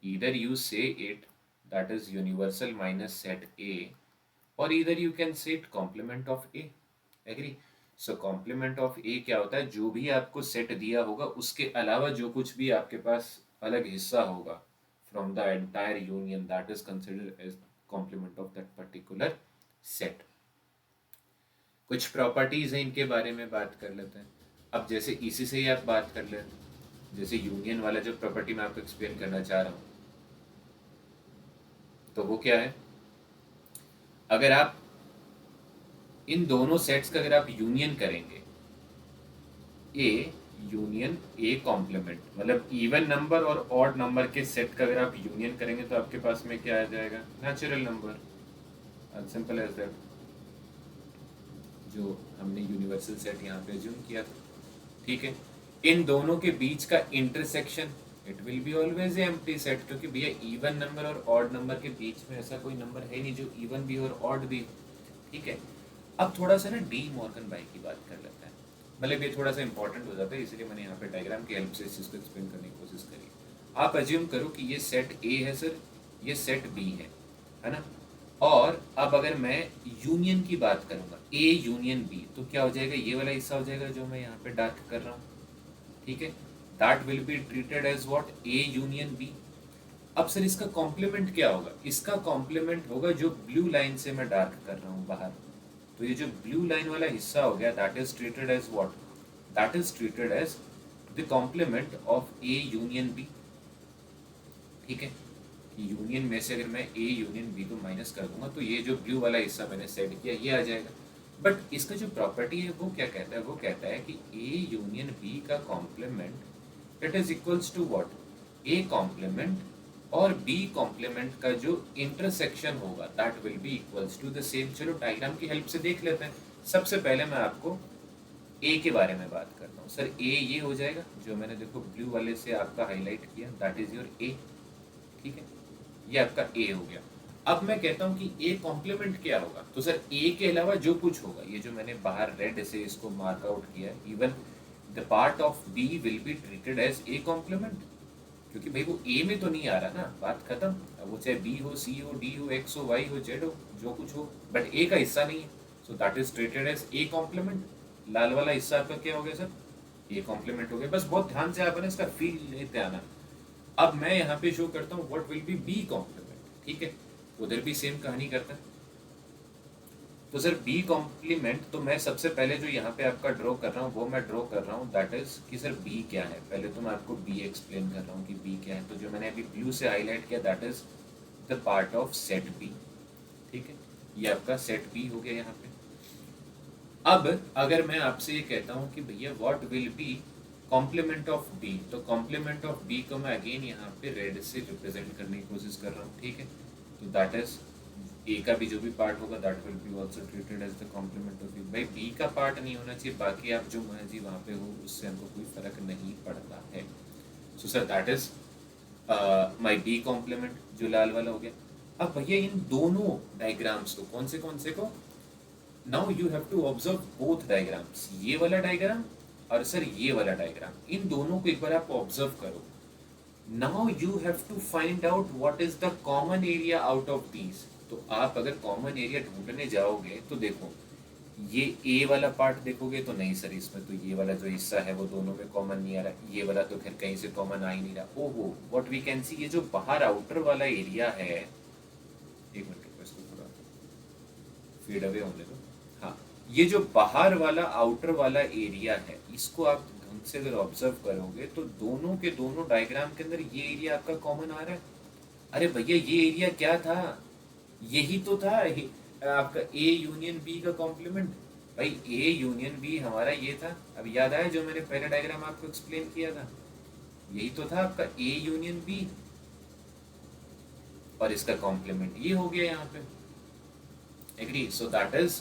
Either you say it that is universal minus set A, और either you can say it complement of A. Agree. So complement of A क्या होता है, जो भी आपको सेट दिया होगा उसके अलावा जो कुछ भी आपके पास अलग हिस्सा होगा from the entire union, that is considered as complement of that particular set. कुछ प्रॉपर्टीज हैं, इनके बारे में बात कर लेते हैं। अब जैसे इसी से ही आप बात कर लें, जैसे यूनियन वाला जो प्रॉपर्टी मैं आपको एक्सप्लेन करना चाह रहा हूँ, तो वो क्या है, अगर आप इन दोनों सेट्स का अगर आप यूनियन करेंगे, ए यूनियन ए कॉम्प्लीमेंट, मतलब इवन नंबर और ऑड नंबर के सेट का अगर आप यूनियन करेंगे तो आपके पास में क्या आ जाएगा, natural number, simple as that, जो हमने यूनिवर्सल सेट यहाँ पे अज्यूम किया था। ठीक है, इन दोनों के बीच का intersection it will be always empty set, क्योंकि भैया इवन नंबर और ऑड नंबर के बीच में ऐसा कोई नंबर है नहीं जो इवन भी और ऑड भी। ठीक है, अब थोड़ा सा ना डी मॉर्गन बाई की बात कर लेते हैं, मतलब ये थोड़ा सा इंपॉर्टेंट हो जाता है, इसलिए मैंने यहाँ पे डायग्राम की हेल्प से इस चीज़ को एक्सप्लेन करने की कोशिश करी। आप अज्यूम करो कि ये सेट ए है सर, ये सेट बी है ना, और अब अगर मैं यूनियन की बात करूंगा, ए यूनियन बी, तो क्या हो जाएगा, ये वाला हिस्सा हो जाएगा जो मैं यहाँ पे डार्क कर रहा हूँ। ठीक है, that will be treated as what, A union B. अब सर इसका कॉम्प्लीमेंट क्या होगा, इसका कॉम्प्लीमेंट होगा जो ब्लू लाइन से मैं डार्क कर रहा हूँ बाहर, तो ये जो ब्लू लाइन वाला हिस्सा हो गया, that is treated as what, that is treated as the complement of A union B. ठीक है, यूनियन में से अगर मैं ए यूनियन बी को माइनस कर दूंगा तो ये जो ब्लू वाला हिस्सा मैंने सेट किया ये आ जाएगा। बट इसका जो प्रॉपर्टी है वो क्या कहता है, वो कहता है कि ए यूनियन बी का complement it is equals to what, A complement और बी कॉम्प्लीमेंट का जो इंटरसेक्शन होगा that will be equals to the same. चलो डायग्राम की हेल्प से देख लेते हैं। सबसे पहले मैं आपको ए के बारे में बात करता हूँ। सर ए ये हो जाएगा जो मैंने देखो ब्लू वाले से आपका हाईलाइट किया, दैट इज योर ए। ठीक है, ये आपका ए हो गया। अब मैं कहता हूं कि ए कॉम्प्लीमेंट क्या होगा, तो सर ए के अलावा जो कुछ होगा, ये जो मैंने बाहर रेड से इसको मार्क आउट किया है, even the part of B will be treated as a complement, क्योंकि भाई वो ए में तो नहीं आ रहा ना, बात खत्म। अब वो चाहे बी हो, सी हो, डी हो, एक्स हो, वाई हो, जेड हो, जो कुछ हो, बट ए का हिस्सा नहीं है, so that is treated as a complement. लाल वाला हिस्सा आपका क्या हो गया सर, ए कॉम्प्लीमेंट हो गया। बस बहुत ध्यान से आप इसका फील लेते आना। अब मैं यहाँ पे शो करता हूँ what will be B complement. ठीक है, उधर भी सेम कहानी करता है। तो सर बी कॉम्प्लीमेंट, तो मैं सबसे पहले जो यहाँ पे आपका ड्रॉ कर रहा हूँ वो मैं ड्रॉ कर रहा हूँ दैट इज कि सर बी क्या है। पहले तो मैं आपको बी एक्सप्लेन कर रहा हूँ कि बी क्या है। तो जो मैंने अभी ब्लू से हाईलाइट किया that is the part of set B. ठीक है, ये आपका सेट बी हो गया यहाँ पे। अब अगर मैं आपसे ये कहता हूँ कि भैया what will be complement of B, तो कॉम्प्लीमेंट ऑफ बी को मैं अगेन यहाँ पे रेड से रिप्रेजेंट करने की कोशिश कर रहा हूँ। ठीक है, तो दैट इज ए का भी जो भी पार्ट होगा that will be also treated as the complement of B. भाई बी का पार्ट नहीं होना चाहिए, बाकी आप जो मर्जी वहाँ पे हो उससे हमको कोई फर्क नहीं पड़ता है। So sir that is my B complement जो लाल वाला हो गया। अब भैया इन दोनों डायग्राम्स को, कौन से को, now you have to observe both diagrams, ये वाला डायग्राम और सर ये वाला डायग्राम, इन दोनों को एक बार आप ऑब्जर्व करो। Now you have to find out what is the common area out of these. तो आप अगर कॉमन एरिया ढूंढने जाओगे तो देखो ये ए वाला पार्ट देखोगे तो नहीं सर, इसमें तो ये वाला जो हिस्सा है वो दोनों में कॉमन नहीं आ रहा, ये वाला तो खैर कहीं से कॉमन आ ही नहीं रहा। ओहो, व्हाट वी कैन सी, ये जो बाहर आउटर वाला एरिया है, एक मिनट इसको थोड़ा फेड अवे होने दो। हाँ, ये जो बाहर वाला आउटर वाला एरिया है इसको आप ढंग से अगर ऑब्जर्व करोगे तो दोनों के दोनों डायग्राम के अंदर ये एरिया आपका कॉमन आ रहा है। अरे भैया ये एरिया क्या था, यही तो था आपका ए यूनियन बी का कॉम्प्लीमेंट। भाई ए यूनियन बी हमारा ये था, अब याद आया जो मैंने पहले डायग्राम आपको एक्सप्लेन किया था, यही तो था आपका ए यूनियन बी, और इसका कॉम्प्लीमेंट ये हो गया यहाँ पे। Agree, so that is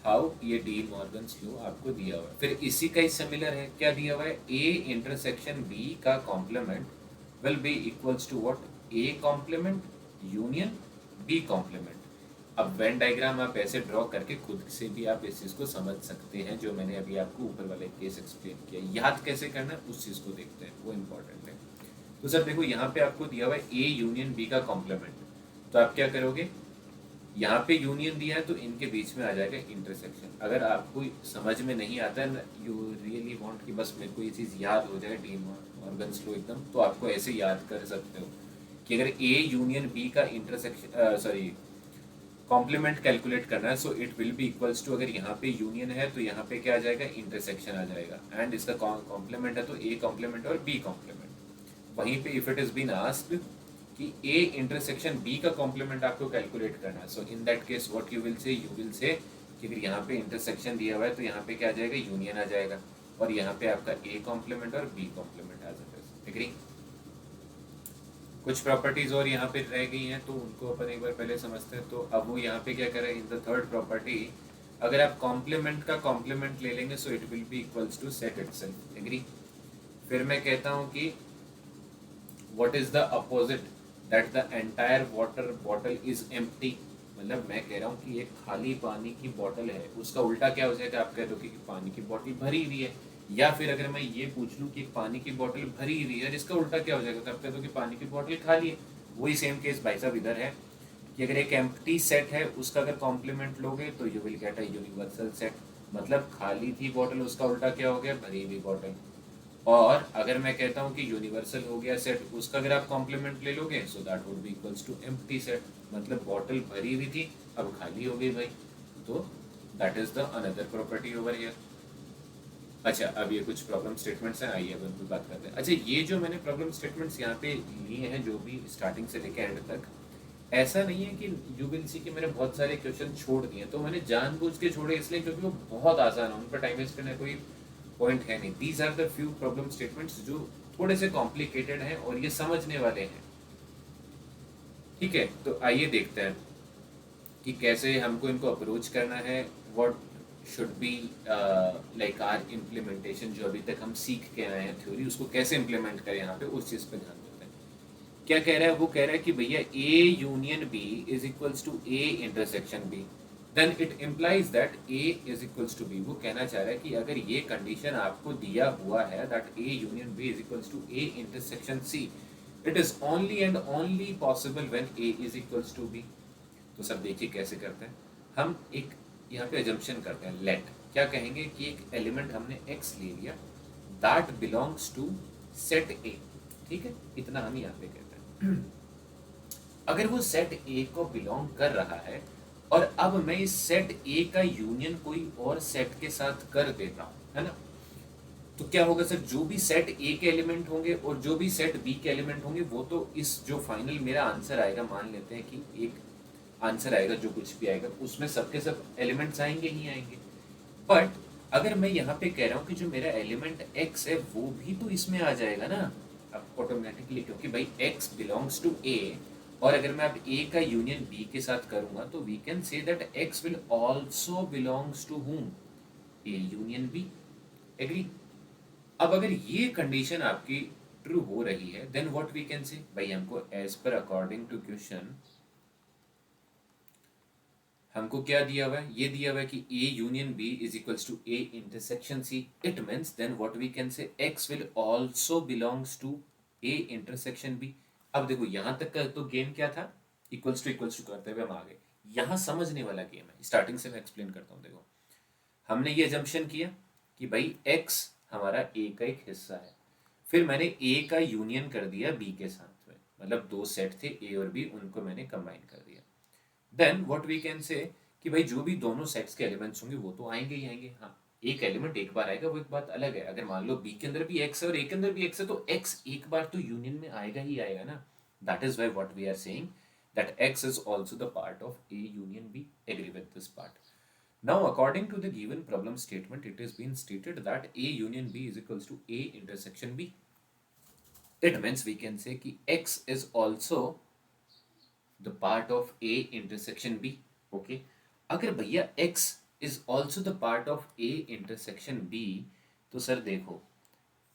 how ये डी मॉर्गन्स लॉ आपको दिया हुआ है। फिर इसी का ही सिमिलर है, क्या दिया हुआ है, ए इंटरसेक्शन बी का complement will be equals to what, A complement union B complement. अब वेन डायग्राम आप ऐसे ड्रॉ करके खुद से भी आप इस चीज़ को समझ सकते हैं जो मैंने अभी आपको ऊपर वाले केस एक्सप्लेन किया। याद कैसे करना है उस चीज़ को देखते हैं, वो इंपॉर्टेंट है। तो सर देखो यहाँ पे आपको दिया हुआ है ए यूनियन बी का कॉम्प्लीमेंट, तो आप क्या करोगे, यहाँ पे यूनियन दिया है तो इनके बीच में आ जाएगा इंटरसेक्शन। अगर आपको समझ में नहीं आता है, यू रियली वांट कि बस मेरे को ये चीज़ याद हो जाए डी मॉर्गन्स लॉ एकदम, तो आपको ऐसे याद कर सकते हो कि अगर ए यूनियन बी का इंटरसेक्शन कॉम्प्लीमेंट कैलकुलेट करना है, so it will be equals to, अगर यहाँ पे यूनियन है तो यहाँ पे क्या आ जाएगा, इंटरसेक्शन आ जाएगा, एंड इसका कॉम्प्लीमेंट है तो ए कॉम्प्लीमेंट और बी कॉम्प्लीमेंट। वहीं पे if it is been asked कि ए इंटरसेक्शन बी का कॉम्प्लीमेंट आपको कैलकुलेट करना है, so in that case what you will say कि अगर यहाँ पे इंटरसेक्शन दिया हुआ है तो यहाँ पे क्या आ जाएगा, यूनियन आ जाएगा, और यहाँ पे आपका ए कॉम्प्लीमेंट और बी कॉम्प्लीमेंट आ जाएगा। एग्री? कुछ प्रॉपर्टीज और यहाँ पे रह गई हैं तो उनको अपन एक बार पहले समझते हैं। तो अब वो यहाँ पे क्या कर रहा है, इन द थर्ड प्रॉपर्टी अगर आप कॉम्प्लीमेंट का कॉम्प्लीमेंट ले लेंगे so it will be equals to set itself. Agree? फिर मैं कहता हूँ कि what is the opposite, that the entire water bottle is empty. मतलब मैं कह रहा हूँ कि एक खाली पानी की बोतल है, उसका उल्टा क्या हो जाएगा, आप कह दो कि पानी की बोतल भरी हुई है। या फिर अगर मैं ये पूछ लूँ कि पानी की बोतल भरी हुई है और इसका उल्टा क्या हो जाएगा, तो आप कह दो कि पानी की बोतल खाली है। वही सेम केस भाई साहब इधर है कि अगर एक एम्प्टी सेट है उसका अगर कॉम्प्लीमेंट लोगे तो you will get a universal set. मतलब खाली थी बोतल, उसका उल्टा क्या हो गया, भरी हुई बोतल। और अगर मैं कहता हूँ कि यूनिवर्सल हो गया सेट, उसका अगर आप कॉम्प्लीमेंट ले लोगे so that would be equals to empty set. मतलब बॉटल भरी हुई थी अब खाली हो गई भाई, तो that is the another property over here. अच्छा, अब ये कुछ प्रॉब्लम स्टेटमेंट्स हैं, आइए अब उन पर बात करते हैं। अच्छा, ये जो मैंने प्रॉब्लम स्टेटमेंट्स यहाँ पे लिए हैं जो भी स्टार्टिंग से लेकर एंड तक, ऐसा नहीं है कि यू विल सी कि मैंने बहुत सारे क्वेश्चन छोड़ दिए, तो मैंने जानबूझ के छोड़े इसलिए क्योंकि वो बहुत आसान है, उन पर टाइम वेस्ट करने कोई पॉइंट है नहीं। These are the few problem statements जो थोड़े से कॉम्प्लिकेटेड हैं और ये समझने वाले हैं। ठीक है, तो आइए देखते हैं कि कैसे हमको इनको अप्रोच करना है। What should be like our implementation, जो अभी तक हम सीख के आए हैं थ्योरी, उसको कैसे इम्प्लीमेंट करें यहाँ पे, उस चीज़ पे ध्यान देते हैं। क्या कह रहा है, वो कह रहा है कि भैया A union B is equals to A intersection B, then it implies that A is equals to B. वो कहना चाह रहा है कि अगर ये कंडीशन आपको दिया हुआ है that A union B is equals to A intersection C, it is only and only possible when A is equals to B. तो सब देखिए कैसे करते हैं। हम एक यहाँ पे एजम्पशन करते हैं, लेट क्या कहेंगे कि एक एलिमेंट हमने x ले लिया that belongs to set A. ठीक है, इतना हम यहाँ पे कहते हैं। अगर वो सेट ए को बिलोंग कर रहा है और अब मैं इस सेट ए का यूनियन कोई और सेट के साथ कर देता हूँ, है ना, तो क्या होगा सर, जो भी सेट ए के एलिमेंट होंगे और जो भी सेट बी के एलिमेंट होंगे वो तो इस जो फाइनल मेरा आंसर आएगा, मान लेते हैं कि एक आंसर आएगा जो कुछ भी आएगा उसमें सबके सब एलिमेंट्स आएंगे ही आएंगे। बट अगर मैं यहाँ पे कह रहा हूँ कि जो मेरा एलिमेंट x है वो भी तो इसमें आ जाएगा ना अब ऑटोमेटिकली, क्योंकि भाई x बिलोंग्स टू a, और अगर मैं अब a का यूनियन b के साथ करूंगा तो we can say that x will also belongs to whom, a union b। Agree? अब अगर ये कंडीशन आपकी ट्रू हो रही है then what we can say, भाई हमको as per according to question हमको क्या दिया हुआ है, ये दिया हुआ है कि A union B is equals to A intersection C। It means then what we can say X will also belongs to A intersection B। अब देखो यहाँ तक का तो गेम क्या था, इक्वल्स टू करते हुए हम आ गए। यहाँ समझने वाला गेम है, स्टार्टिंग से मैं एक्सप्लेन करता हूँ। देखो हमने ये एजम्पशन किया कि भाई X हमारा A का एक हिस्सा है, फिर मैंने A का यूनियन कर दिया B के साथ में, मतलब दो सेट थे A और B, उनको मैंने कंबाइन कर दिया। Then what we can say कि भाई जो भी दोनों सेट्स के एलिमेंट्स होंगे वो तो आएंगे ही आएंगे। हाँ, एक एलिमेंट एक बार आएगा वो एक बात अलग है। अगर मान लो बी के अंदर भी एक्स है और ए के अंदर भी एक्स है तो एक्स एक बार तो यूनियन में आएगा ही आएगा ना। That is why what we are saying that X is also the part of A union B. Agree with this part? Now, according to the given problem statement, it is being stated that A union B is equals to A intersection B. It means we can say कि X is also the part of A intersection B. Okay. अगर भैया X is also the part of A intersection B, तो सर देखो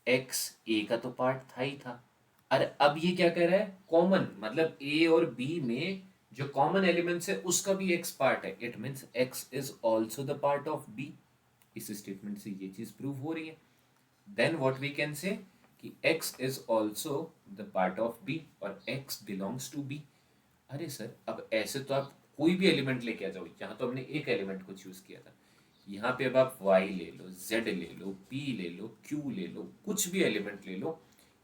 X A का तो पार्ट था ही था, अरे अब ये क्या कह रहा है, कॉमन, मतलब A और B में जो कॉमन एलिमेंट्स है उसका भी X पार्ट है। It means X is also the part of B। इस स्टेटमेंट से ये चीज प्रूव हो रही है। Then what we can say कि X is also the part of B और X बिलोंग्स टू B। अरे सर अब ऐसे तो आप कोई भी एलिमेंट लेके आ जाओ, यहाँ तो हमने एक एलिमेंट को चूज किया था, यहाँ पे अब आप y ले लो, z ले लो, p ले लो, q ले लो, कुछ भी एलिमेंट ले लो,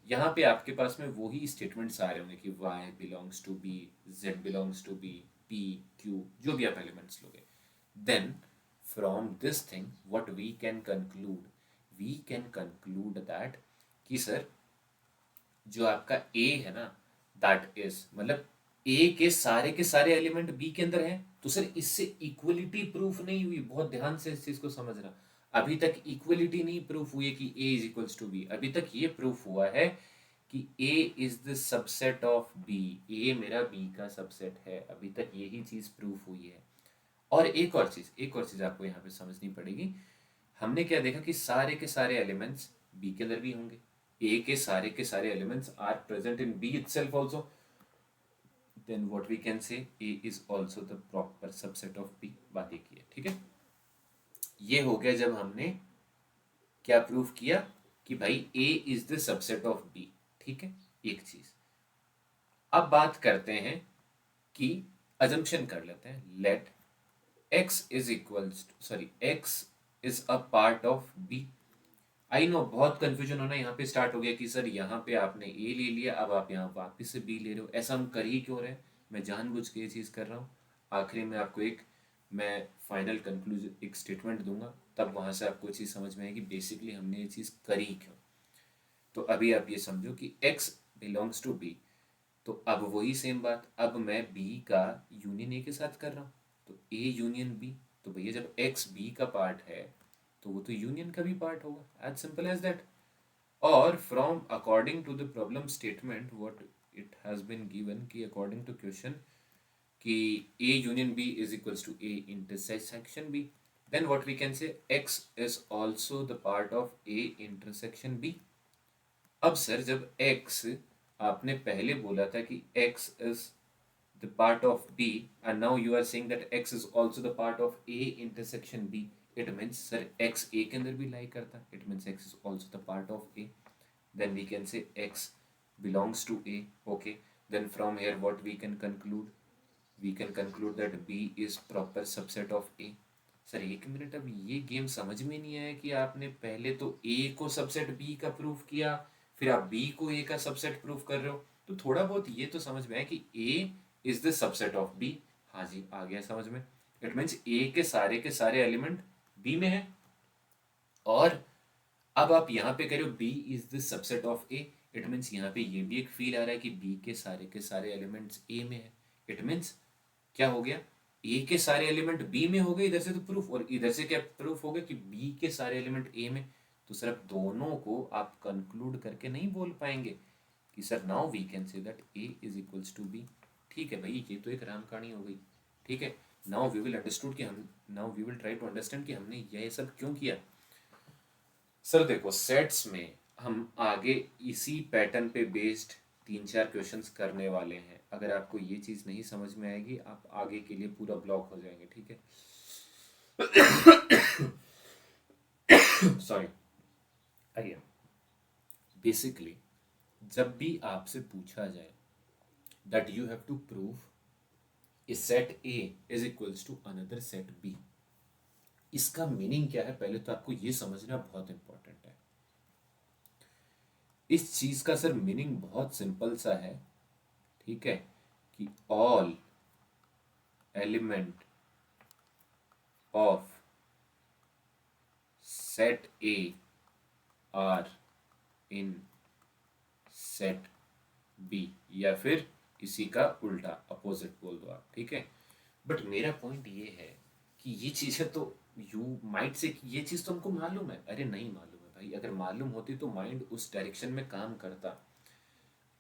यहाँ पे आपके पास में वही स्टेटमेंट्स आ रहे होंगे कि y belongs to b, z belongs to b, P Q, जो भी आप एलिमेंट्स लोगे, then from this thing what we can conclude that कि सर जो आपका ए है ना, दैट इज मतलब ए के सारे एलिमेंट बी के अंदर हैं, तो सर इससे इक्वलिटी प्रूफ नहीं हुई। बहुत ध्यान से इस चीज को समझना। अभी तक इक्वलिटी नहीं प्रूफ हुई है कि A is equals to B. अभी तक ये प्रूफ हुआ है कि A is the subset of B, A मेरा बी का सबसेट है। अभी तक यही चीज प्रूफ हुई है। और एक और चीज आपको यहाँ पे समझनी पड़ेगी। हमने क्या देखा कि सारे के सारे एलिमेंट्स बी के अंदर भी होंगे। ए के सारे elements are present in B itself also, then what we can say A is also the proper subset of B. बात एक ही है, ठीक है। ये हो गया जब हमने क्या प्रूफ किया कि भाई A is the subset of B, ठीक है। एक चीज अब बात करते हैं कि अजम्पशन कर लेते हैं, let X is equals sorry X is a part of B. I know बहुत कंफ्यूजन होना यहाँ पे स्टार्ट हो गया कि सर यहाँ पे आपने ए ले लिया, अब आप यहाँ वापस से बी ले रहे हो, ऐसा हम कर ही क्यों रहे हैं। मैं जानबूझ के ये चीज़ कर रहा हूँ। आखिरी में आपको एक मैं फाइनल कंक्लूजन एक स्टेटमेंट दूंगा, तब वहाँ से आपको चीज़ समझ में आएगी बेसिकली हमने ये चीज़ करी क्यों। तो अभी आप ये समझो कि x बिलोंग्स टू b, तो अब वही सेम बात, अब मैं b का यूनियन a के साथ कर रहा हूँ, तो a यूनियन b। तो भैया जब x b का पार्ट है तो वो तो यूनियन का भी पार्ट होगा, एज सिंपल एज दैट। और from according to the problem statement what it has been given कि अकॉर्डिंग टू क्वेश्चन कि a union b is equals to a intersection b, then what we can say x is also the part of a intersection b। अब सर जब x आपने पहले बोला था कि x is the part of b and now you are saying that x is also the part of a intersection b, it means sir x a के अंदर भी लाई करता है, it means x is also the part of a, then we can say x belongs to a, okay। then from here what we can conclude that b is proper subset of a। Sir एक मिनट, अब ये गेम समझ में नहीं आया कि आपने पहले तो a को सबसेट b का प्रूफ किया, फिर आप b को a का सबसेट प्रूफ कर रहे हो। तो थोड़ा बहुत ये तो समझ में आया कि a is the subset of b। हाँ जी, आ गया समझ में। इट मीन्स a के सारे एलिमेंट b में है। और अब आप यहाँ पे कह रहे हो b is the subset of a, it means यहाँ पे ये भी एक फील आ रहा है कि b के सारे एलिमेंट्स a में है। इट मीन्स क्या हो गया, a के सारे एलिमेंट b में हो गए इधर से तो प्रूफ, और इधर से क्या प्रूफ हो गया कि b के सारे एलिमेंट a में। तो सिर्फ दोनों को आप कंक्लूड करके नहीं बोल पाएंगे कि sir now we can say that a is equals to b। ठीक है भाई, ये तो एक राम कहानी हो गई। ठीक है, नाउ वी विल अंडरस्टूड कि हम now we will try to understand कि हमने यह सब क्यों किया। सर देखो सेट्स में हम आगे इसी पैटर्न पे बेस्ड 3-4 क्वेश्चंस करने वाले हैं। अगर आपको ये चीज़ नहीं समझ में आएगी आप आगे के लिए पूरा ब्लॉक हो जाएंगे, ठीक है। सॉरी। आइए, बेसिकली जब भी आपसे पूछा जाए that you have to prove A set A is equals to another set B, इसका मीनिंग क्या है पहले तो आपको ये समझना बहुत इंपॉर्टेंट है। इस चीज का सर मीनिंग बहुत सिंपल सा है, ठीक है, कि all element of set A are in set B, या फिर इसी का उल्टा अपोजिट बोल दो आप, ठीक है। बट मेरा पॉइंट ये है कि ये चीज़ें तो यू माइट से ये चीज़ तो हमको मालूम है, अरे नहीं मालूम है भाई, अगर मालूम होती तो माइंड उस डायरेक्शन में काम करता।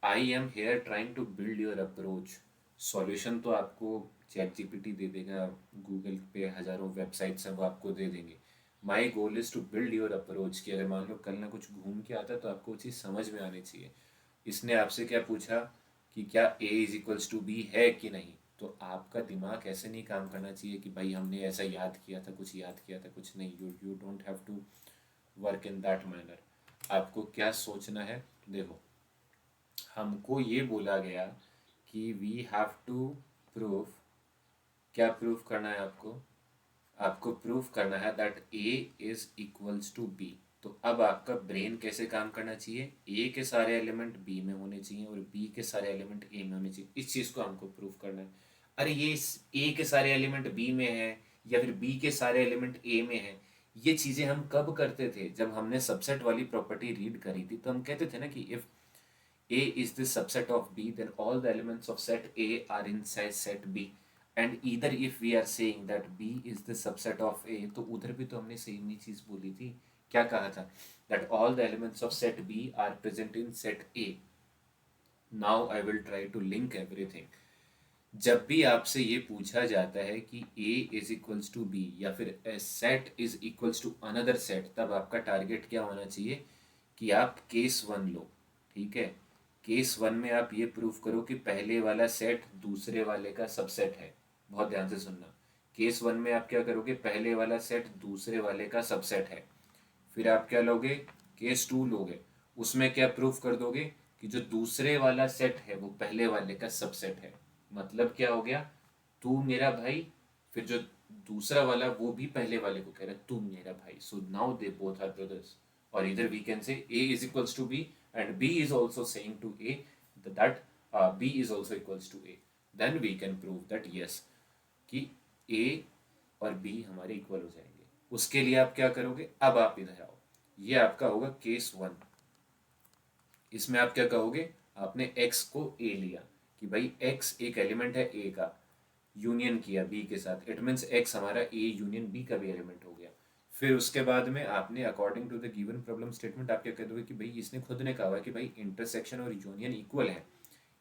I am here trying to build your approach. Solution तो आपको चैट जीपीटी दे देगा, गूगल पे हज़ारों वेबसाइट्स हैं वो आपको दे देंगे। My goal is to build your approach कि अगर मान लो कल ना कुछ घूम के आता तो आपको वो चीज़ समझ में आनी चाहिए। इसने आपसे क्या पूछा कि क्या ए इज इक्वल्स टू बी है कि नहीं, तो आपका दिमाग ऐसे नहीं काम करना चाहिए कि भाई हमने ऐसा याद किया था, कुछ याद किया था, कुछ नहीं। You don't have to work in that manner. आपको क्या सोचना है, देखो हमको ये बोला गया कि वी हैव टू प्रूव, क्या प्रूफ करना है आपको, आपको प्रूफ करना है that A is equals to B. तो अब आपका ब्रेन कैसे काम करना चाहिए, ए के सारे एलिमेंट बी में होने चाहिए और बी के सारे एलिमेंट ए में होने चाहिए। इस चीज़ को हमको प्रूफ करना है। अरे ये ए के सारे एलिमेंट बी में है या फिर बी के सारे एलिमेंट ए में है, ये चीजें हम कब करते थे? जब हमने सबसेट वाली प्रॉपर्टी रीड करी थी तो हम कहते थे ना कि if A is the subset of B, then all the elements of set A are inside set B. And either if we are saying that B is the subset of A, तो उधर भी तो हमने सेम ही चीज बोली थी। क्या कहा था? That all the elements of set B are present in set A. Now I will try to link everything. जब भी आपसे ये पूछा जाता है कि A is equals to B या फिर set is equals to another set, तब आपका टारगेट क्या होना चाहिए कि आप केस वन लो। ठीक है, केस वन में आप ये प्रूफ करो कि पहले वाला सेट दूसरे वाले का सबसेट है। बहुत ध्यान से सुनना, केस वन में आप क्या करोगे? पहले वाला सेट दूसरे वाले का सबसेट है। फिर आप क्या लोगे? केस टू लोगे, उसमें क्या प्रूफ कर दोगे कि जो दूसरे वाला सेट है वो पहले वाले का सबसेट है। मतलब क्या हो गया? तू मेरा भाई, फिर जो दूसरा वाला वो भी पहले वाले को कह रहा है तू मेरा भाई, so now they both are brothers. और इधर वी कैन से A is equals to B and B is also saying to A that B is also equals to A, then we can prove that yes कि A और B हमारे इक्वल हो जाएंगे। उसके लिए आप क्या करोगे? अब आप इधर आओ, ये आपका होगा केस वन। इसमें आप क्या कहोगे? आपने x को a लिया कि भाई x एक एलिमेंट है a का, यूनियन किया b के साथ, इट मीन्स x हमारा a यूनियन b का भी एलिमेंट हो गया। फिर उसके बाद में आपने according to the given problem statement आप क्या कह दोगे कि भाई इसने खुद ने कहा है कि भाई इंटरसेक्शन और यूनियन इक्वल है,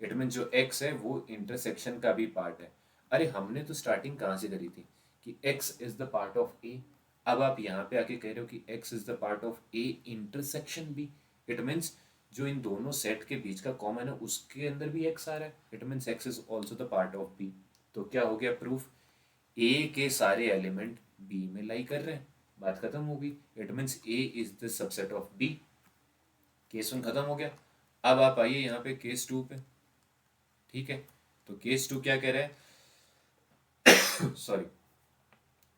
इट मीन जो x है वो इंटरसेक्शन का भी पार्ट है। अरे हमने तो स्टार्टिंग कहाँ से करी थी कि x is the part of a, अब आप यहाँ पे आके कह रहे हो कि x is the part of a intersection b, it means जो इन दोनों सेट के बीच का कॉमन है उसके अंदर भी x आ रहा है, it means x is also the part of b। तो क्या हो गया प्रूफ? a के सारे एलिमेंट b में लाई कर रहे हैं, बात खत्म होगी। It means a is the subset of b। Case one खत्म हो गया। अब आप आइए यहाँ पे केस टू पे। ठीक है, तो केस टू क्या कह रहा है? सॉरी,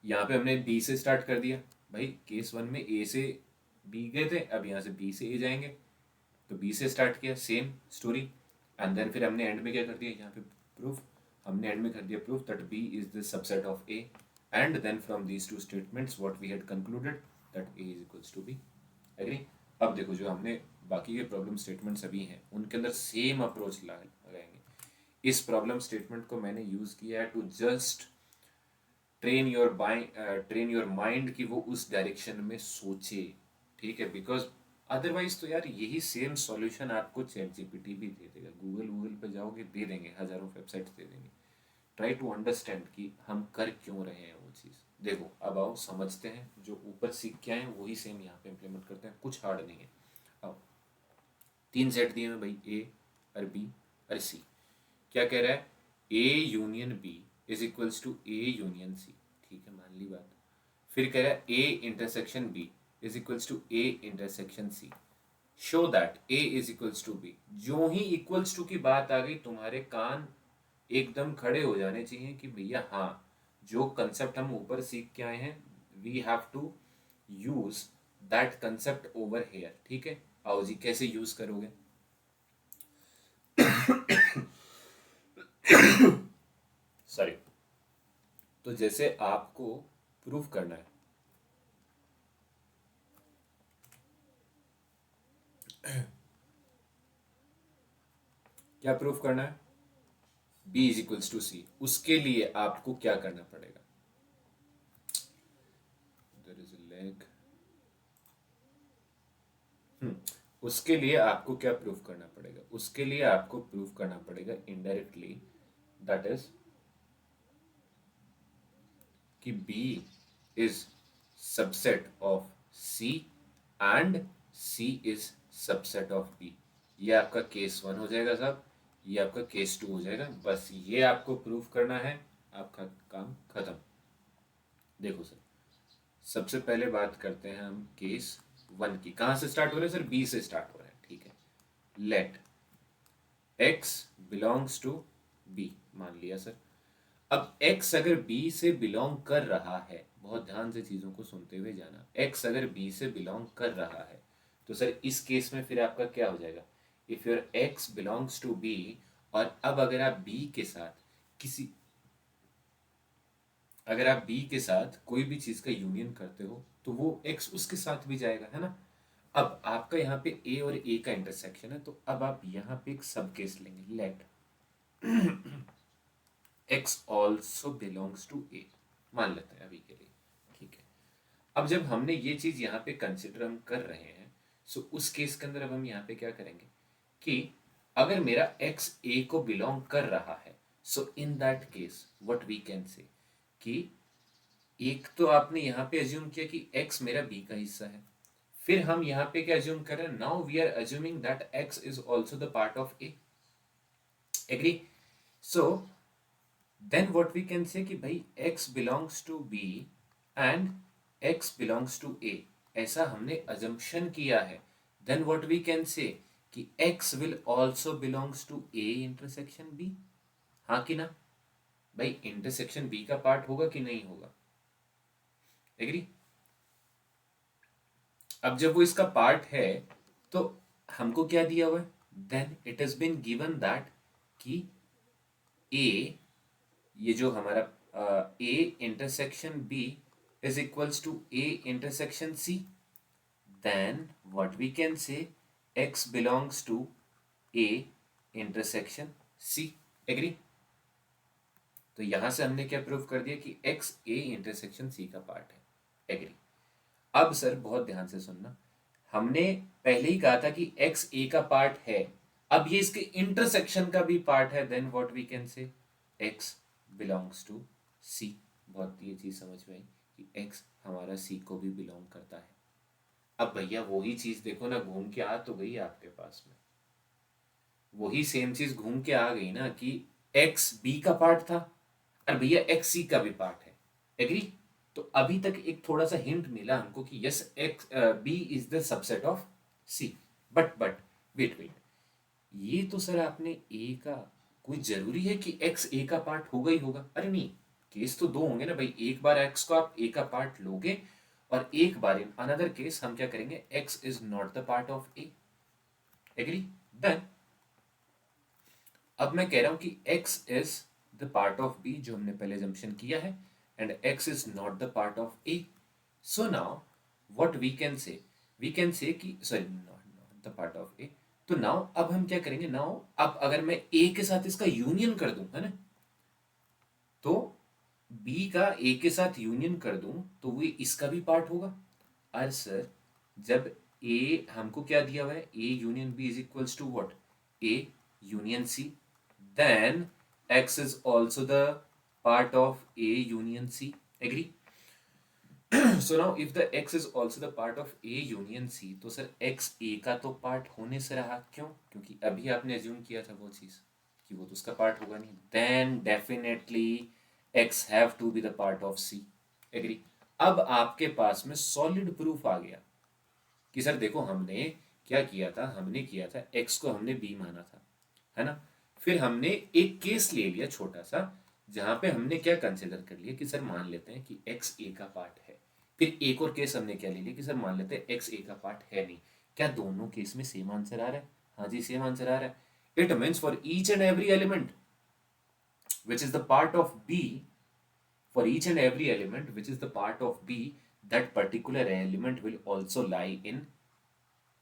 यहाँ पे हमने बी से स्टार्ट कर दिया। भाई केस वन में ए से बी गए थे, अब यहाँ से बी से ए जाएंगे, तो बी से स्टार्ट किया, सेम स्टोरी। एंड देन फिर हमने एंड में क्या कर दिया? यहाँ पे प्रूफ, हमने एंड में कर दिया proof that B is the subset of A, and then from these two statements what we had concluded that A is equals to B. Agree? अब देखो जो हमने बाकी के प्रॉब्लम स्टेटमेंट्स अभी हैं उनके अंदर सेम अप्रोच लगाएंगे। इस प्रॉब्लम स्टेटमेंट को मैंने यूज़ किया है to just train your mind कि वो उस डायरेक्शन में सोचे। ठीक है, बिकॉज अदरवाइज तो यार यही सेम सॉल्यूशन आपको चैट जीपीटी भी दे देगा, गूगल पे जाओगे दे देंगे, हज़ारों वेबसाइट्स दे देंगे। ट्राई टू अंडरस्टैंड कि हम कर क्यों रहे हैं वो चीज़। देखो अब आओ समझते हैं, जो ऊपर सीख के आए हैं वही सेम यहाँ पे इम्प्लीमेंट करते हैं, कुछ हार्ड नहीं है। अब तीन सेट दिए हैं भाई, ए और बी और सी। क्या कह रहा है? A union B is equals to A union C. ठीक है, मान ली बात। फिर कह रहा है A intersection B is equals to A intersection C. Show that A is equals to B. जो ही इक्वल्स टू की बात आ गई तुम्हारे कान एकदम खड़े हो जाने चाहिए कि भैया हाँ, जो कंसेप्ट हम ऊपर सीख के आए हैं we have to use that concept over here. ठीक है, आओ जी कैसे यूज करोगे? सॉरी, तो जैसे आपको प्रूफ करना है, क्या प्रूफ करना है? b is equals to C. उसके लिए आपको क्या करना पड़ेगा? There is a lag. उसके लिए आपको क्या प्रूफ करना पड़ेगा? उसके लिए आपको प्रूफ करना पड़ेगा इनडायरेक्टली, दैट इज कि b is subset of c and c is subset of b। ये आपका केस वन हो जाएगा साहब, ये आपका केस टू हो जाएगा। बस ये आपको प्रूफ करना है, आपका काम खत्म। देखो सर, सबसे पहले बात करते हैं हम केस वन की। कहाँ से स्टार्ट हो रहे हैं सर? बी से स्टार्ट हो रहे हैं। ठीक है, let x belongs to b, मान लिया सर। अब x अगर b से बिलोंग कर रहा है, बहुत ध्यान से चीजों को सुनते हुए जाना, x अगर b से बिलोंग कर रहा है तो सर इस केस में फिर आपका क्या हो जाएगा? If your x belongs to b, और अब अगर आप b के साथ किसी अगर आप बी के साथ कोई भी चीज का यूनियन करते हो तो वो एक्स उसके साथ भी जाएगा, है ना। अब आपका यहाँ पे ए और ए का इंटरसेक्शन है, तो अब आप यहाँ पे एक सब केस लेंगे, let X also belongs to A, मान लेते हैं अभी के लिए, ठीक है। अब जब हमने ये चीज यहाँ पे कंसिडर हम कर रहे हैं, सो उस केस के अंदर अब हम यहाँ पे क्या करेंगे कि अगर मेरा एक्स ए को बिलोंग कर रहा है, so in that case what we can say कि एक तो आपने यहाँ पे अज्यूम किया कि एक्स मेरा बी का हिस्सा है, फिर हम यहाँ पे क्या अज्यूम कर रहे हैं, now we are assuming that X is also the part of A, agree. So then what we can say कि भाई x belongs to b and x belongs to a, ऐसा हमने अजम्पशन किया है। Then what we can say कि x will also belongs to a intersection b, हाँ कि ना। भाई इंटरसेक्शन b का पार्ट होगा कि नहीं होगा, एग्री। अब जब वो इसका पार्ट है तो हमको क्या दिया हुआ है, then it has been given that कि a, ये जो हमारा A intersection B is equals to A intersection C, then what we can say X belongs to A intersection C, agree. तो यहां से हमने क्या प्रूव कर दिया कि एक्स ए इंटरसेक्शन सी का पार्ट है, एग्री। अब सर बहुत ध्यान से सुनना, हमने पहले ही कहा था कि एक्स ए का पार्ट है, अब ये इसके इंटरसेक्शन का भी पार्ट है, then what we can say X belongs to C. बहुत ये चीज समझ में आई कि एक्स हमारा सी को भी बिलोंग करता है। अब भैया वही चीज देखो ना, घूम के आ तो गई आपके पास में, वही सेम चीज घूम के आ गई ना कि एक्स बी का पार्ट था और भैया एक्स सी का भी पार्ट है, एग्री। तो अभी तक एक थोड़ा सा हिंट मिला हमको कि yes X B is the subset of C, but wait wait, ये तो सर आपने ए का, कोई जरूरी है कि एक्स ए का पार्ट होगा ही होगा, अरे नहीं, केस तो दो होंगे ना भाई, एक बार एक्स को आप ए का पार्ट लोगे और एक बार इन अनदर केस हम क्या करेंगे, X is not the part of A, agree. Then अब मैं कह रहा हूं कि x is the part of b, जो हमने पहले जंक्शन किया है, and x is not the part of a। So now what we can say कि sorry not the part of a। तो नाउ अब हम क्या करेंगे, नाउ अब अगर मैं a के साथ इसका यूनियन कर दूं, है ना, तो b का a के साथ यूनियन कर दूं तो वो इसका भी पार्ट होगा। अरे सर जब a हमको क्या दिया हुआ है, a union b is equals to what, a union C, then X is also the part of A union C, agree? So now if the X is also the part of A union C, तो सर X A का तो पार्ट होने से रहा, क्यों, क्योंकि अभी आपने अज्यूम किया था वो चीज कि वो तो उसका पार्ट होगा नहीं, then definitely X have to be the part of C, agree? अब आपके पास में सॉलिड प्रूफ आ गया कि सर देखो हमने क्या किया था, हमने किया था X को हमने B माना था, है ना। फिर हमने एक केस ले लिया छोटा सा, जहां पे हमने क्या कंसिडर कर लिया कि सर मान लेते हैं कि एक्स ए का पार्ट है। फिर एक और केस हमने क्या ले लिया कि सर मान लेते हैं एक्स ए का पार्ट है नहीं। क्या दोनों केस में सेम आंसर आ रहा है, हाँ जी सेम आंसर आ रहा है। It means for each and every element which is the part of B, for each and every element which is the part of B, that particular element will also lie in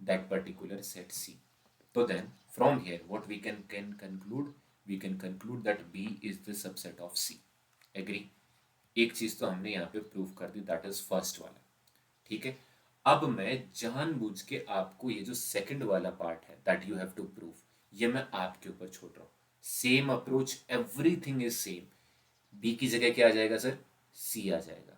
that particular set C. So then from here what we can conclude, we can conclude that B is the subset of C, agree। एक चीज तो हमने यहाँ पे प्रूव कर दी, दैट इज फर्स्ट वाला, ठीक है। अब मैं जानबूझ के आपको ये जो सेकंड वाला पार्ट है that you have to prove, ये मैं आपके ऊपर छोड़ रहा हूँ। Same approach, everything is same. B की जगह क्या आ जाएगा सर, सी आ जाएगा,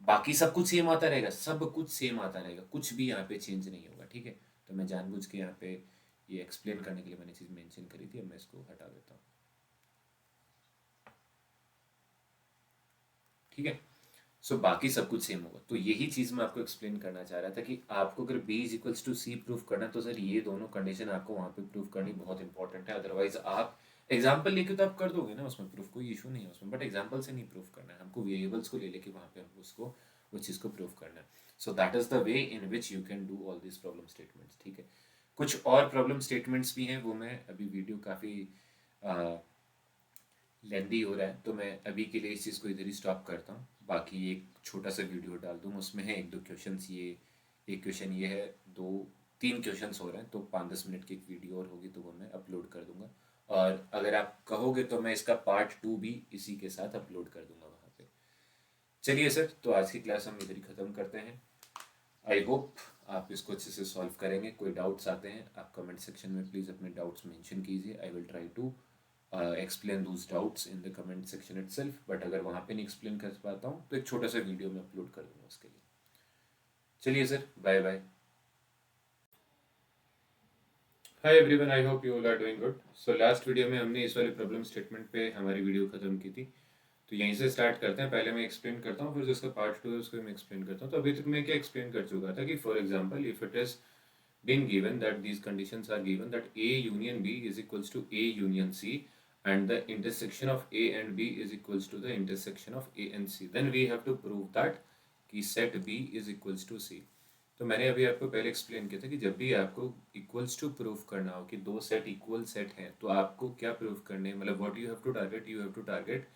बाकी सब कुछ सेम आता रहेगा, सब कुछ सेम आता रहेगा, कुछ भी यहाँ पे चेंज नहीं होगा, ठीक है। तो मैं जानबूझ के यहाँ पे ये एक्सप्लेन करने के लिए मैंने चीज़ मेंशन करी थी, अब मैं इसको हटा देता हूँ, ठीक है। सो बाकी सब कुछ सेम होगा। तो यही चीज़ मैं आपको एक्सप्लेन करना चाह रहा था कि आपको अगर B is equals to C proof करना है तो सर ये दोनों कंडीशन आपको वहाँ पे प्रूफ करनी बहुत इंपॉर्टेंट है, अदरवाइज आप एग्जाम्पल लेके तो आप कर दोगे ना उसमें प्रूफ, कोई इशू नहीं है उसमें, बट एग्जाम्पल से नहीं प्रूफ करना है हमको, वेरिएबल्स को ले लेके वहाँ पे हमको उसको उस चीज़ को प्रूफ करना है। So that is the way in which you can do all this problem statements, ठीक है। कुछ और प्रॉब्लम स्टेटमेंट्स भी हैं, वो मैं अभी वीडियो काफ़ी लेंदी हो रहा है, तो मैं अभी के लिए इस चीज़ को इधर ही स्टॉप करता हूँ। बाकी एक छोटा सा वीडियो डाल दूँ, उसमें है एक दो क्वेश्चंस, ये एक क्वेश्चन ये है, दो तीन क्वेश्चंस हो रहे हैं, तो 5-10 मिनट की एक वीडियो और होगी तो वो मैं अपलोड कर दूंगा। और अगर आप कहोगे तो मैं इसका पार्ट 2 भी इसी के साथ अपलोड कर दूंगा वहाँ पे। चलिए सर, तो आज की क्लास हम इधर ही ख़त्म करते हैं। आई होप आप इसको अच्छे से सॉल्व करेंगे। कोई डाउट्स आते हैं आप कमेंट सेक्शन में प्लीज़ अपने डाउट्स मेंशन कीजिए। I will try to explain those doubts in the comment section itself, but अगर वहाँ पे नहीं एक्सप्लेन कर पाता हूँ तो एक छोटा सा वीडियो में अपलोड कर दूँगा उसके लिए। चलिए sir, bye bye. Hi everyone, I hope you all are doing good. So last video में हमने इस वाले प्रॉब्लम स्टेटमेंट पे हमारी वीडियो ख़त्म की थी, तो यहीं से स्टार्ट करते हैं। पहले मैं एक्सप्लेन करता हूँ, फिर जिसका पार्ट 2 है उसको मैं एक्सप्लेन करता हूँ। तो अभी तक मैं क्या एक्सप्लेन कर चुका था कि for example if it is been given that these conditions are given that A union B is equals to A union C and the intersection of A and B is equals to the intersection of A and C, then we have to prove that कि set B is equals to C। तो मैंने अभी आपको पहले एक्सप्लेन किया था कि जब भी आपको इक्वल्स टू प्रूफ करना हो कि दो सेट इक्वल सेट हैं, तो आपको क्या प्रूफ करने हैं, मतलब what you have to target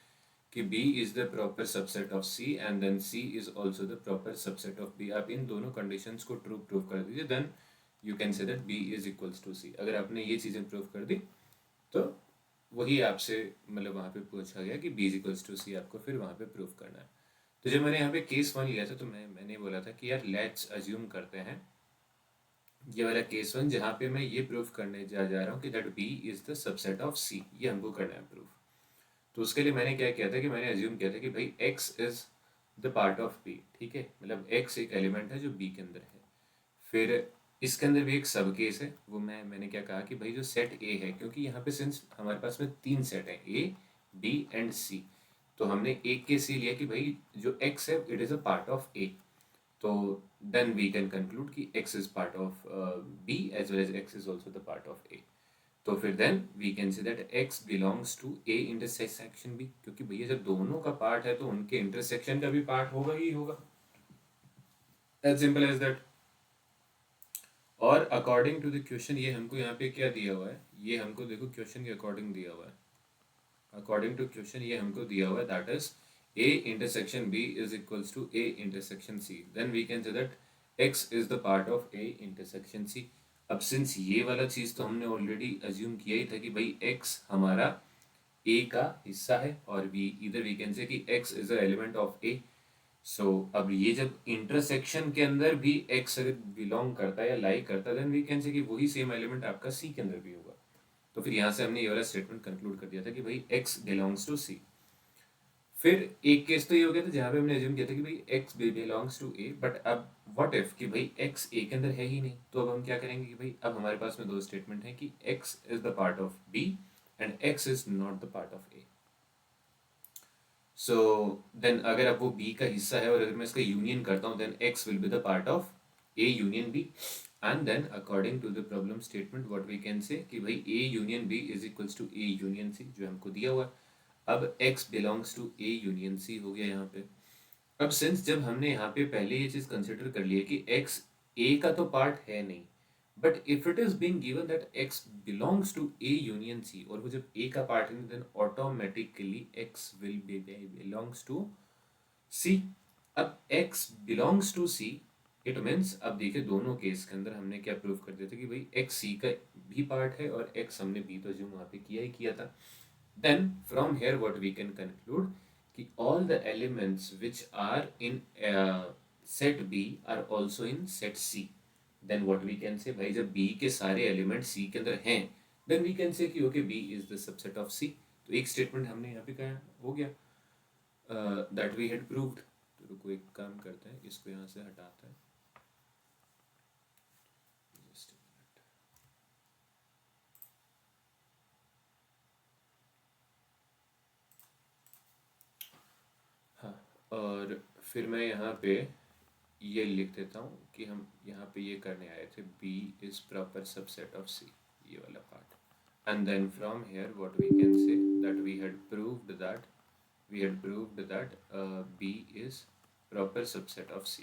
कि B is the proper subset of C and then C is also the proper subset of B। आप इन दोनों कंडीशंस को ट्रू प्रूफ कर दीजिए, then you can say that B is equals to C। अगर आपने ये चीज़ें प्रूफ कर दी तो वही आपसे मतलब वहाँ पे पूछा गया कि B is equals to C, आपको फिर वहाँ पे प्रूफ करना है। तो जब मैंने यहाँ पे केस 1 लिया था, तो मैंने बोला था कि यार लेट्स अज्यूम करते हैं ये वाला केस 1 जहाँ पे मैं ये प्रूफ करने जा रहा हूँ कि that B is the subset of C। ये हमको करना है प्रूफ। तो उसके लिए मैंने क्या किया था कि मैंने अज्यूम किया था कि भाई x is the part of B, ठीक है, मतलब x एक एलिमेंट है जो B के अंदर है। फिर इसके अंदर भी एक सब केस है, वो मैंने क्या कहा कि भाई जो सेट A है, क्योंकि यहाँ पे सिंस हमारे पास में 3 सेट है A B एंड C, तो हमने एक केस ये लिया कि भाई जो x है it is a part of A। तो देन वी कैन कंक्लूड कि x is part of B as well as x is also the part of A। तो फिर then we can say that x belongs to A intersection B, क्योंकि भैया जब दोनों का पार्ट है तो उनके इंटरसेक्शन का भी पार्ट होगा ही होगा, एज सिंपल एज दैट। और अकॉर्डिंग टू द क्वेश्चन ये हमको यहाँ पे क्या दिया हुआ है, ये हमको देखो क्वेश्चन के अकॉर्डिंग दिया हुआ है। अकॉर्डिंग टू क्वेश्चन ये हमको दिया हुआ है that is A intersection B is equals to A intersection C, then we can say that x is the part of A intersection C। अब सिंस ये वाला चीज़ तो हमने ऑलरेडी अज्यूम किया ही था कि भाई x हमारा A का हिस्सा है, और भी इधर वी कैन से कि x is a element of A। सो अब ये जब इंटरसेक्शन के अंदर भी x अगर बिलोंग करता है या लाई करता है, देन वी कैन से कि वही सेम एलिमेंट आपका C के अंदर भी होगा। तो फिर यहाँ से हमने ये वाला स्टेटमेंट कंक्लूड कर दिया था कि भाई x बिलोंग्स टू C। फिर एक केस तो ये हो गया था जहाँ पे हमने अज्यूम किया था कि भाई x belongs to A, but अब व्हाट इफ कि भाई x A के अंदर है ही नहीं, तो अब हम क्या करेंगे कि भाई अब हमारे पास में दो स्टेटमेंट है कि x is the part of B and x is not the part of A। So then अगर अब वो B का हिस्सा है और अगर मैं इसका यूनियन करता हूँ, then x will be the part of A union B, and then according to the problem statement what we can say कि भाई A union B is equals to A union C, जो हमको दिया हुआ है। अब x belongs to A union C हो गया यहाँ पे। अब सिंस जब हमने यहाँ पे पहले ये चीज़ कंसिडर कर लिया कि x A का तो पार्ट है नहीं, but if it is being given that x belongs to A union C, और वो जब A का पार्ट है then automatically x will be belongs to C। अब x belongs to C, it means अब देखिए दोनों केस के अंदर हमने क्या प्रूव कर दिया था कि भाई x C का भी पार्ट है और x हमने B तो जो वहाँ पे किया ही किया था। Then from here what we can conclude कि all the elements which are in set B are also in set C। Then what we can say भाई जब B के सारे एलिमेंट C के अंदर हैं, then we can say कि okay B is the subset of C। तो एक स्टेटमेंट हमने यहाँ पे कहा हो गया that we had proved। तो रुको एक काम करते हैं, इसको यहाँ से हटाते हैं। Just a minute। हाँ, और फिर मैं यहाँ पे ये लिख देता हूँ कि हम यहाँ पे ये करने आए थे B is proper subset of C, ये वाला part. And then from here what we can say that we had proved that B is proper subset of C।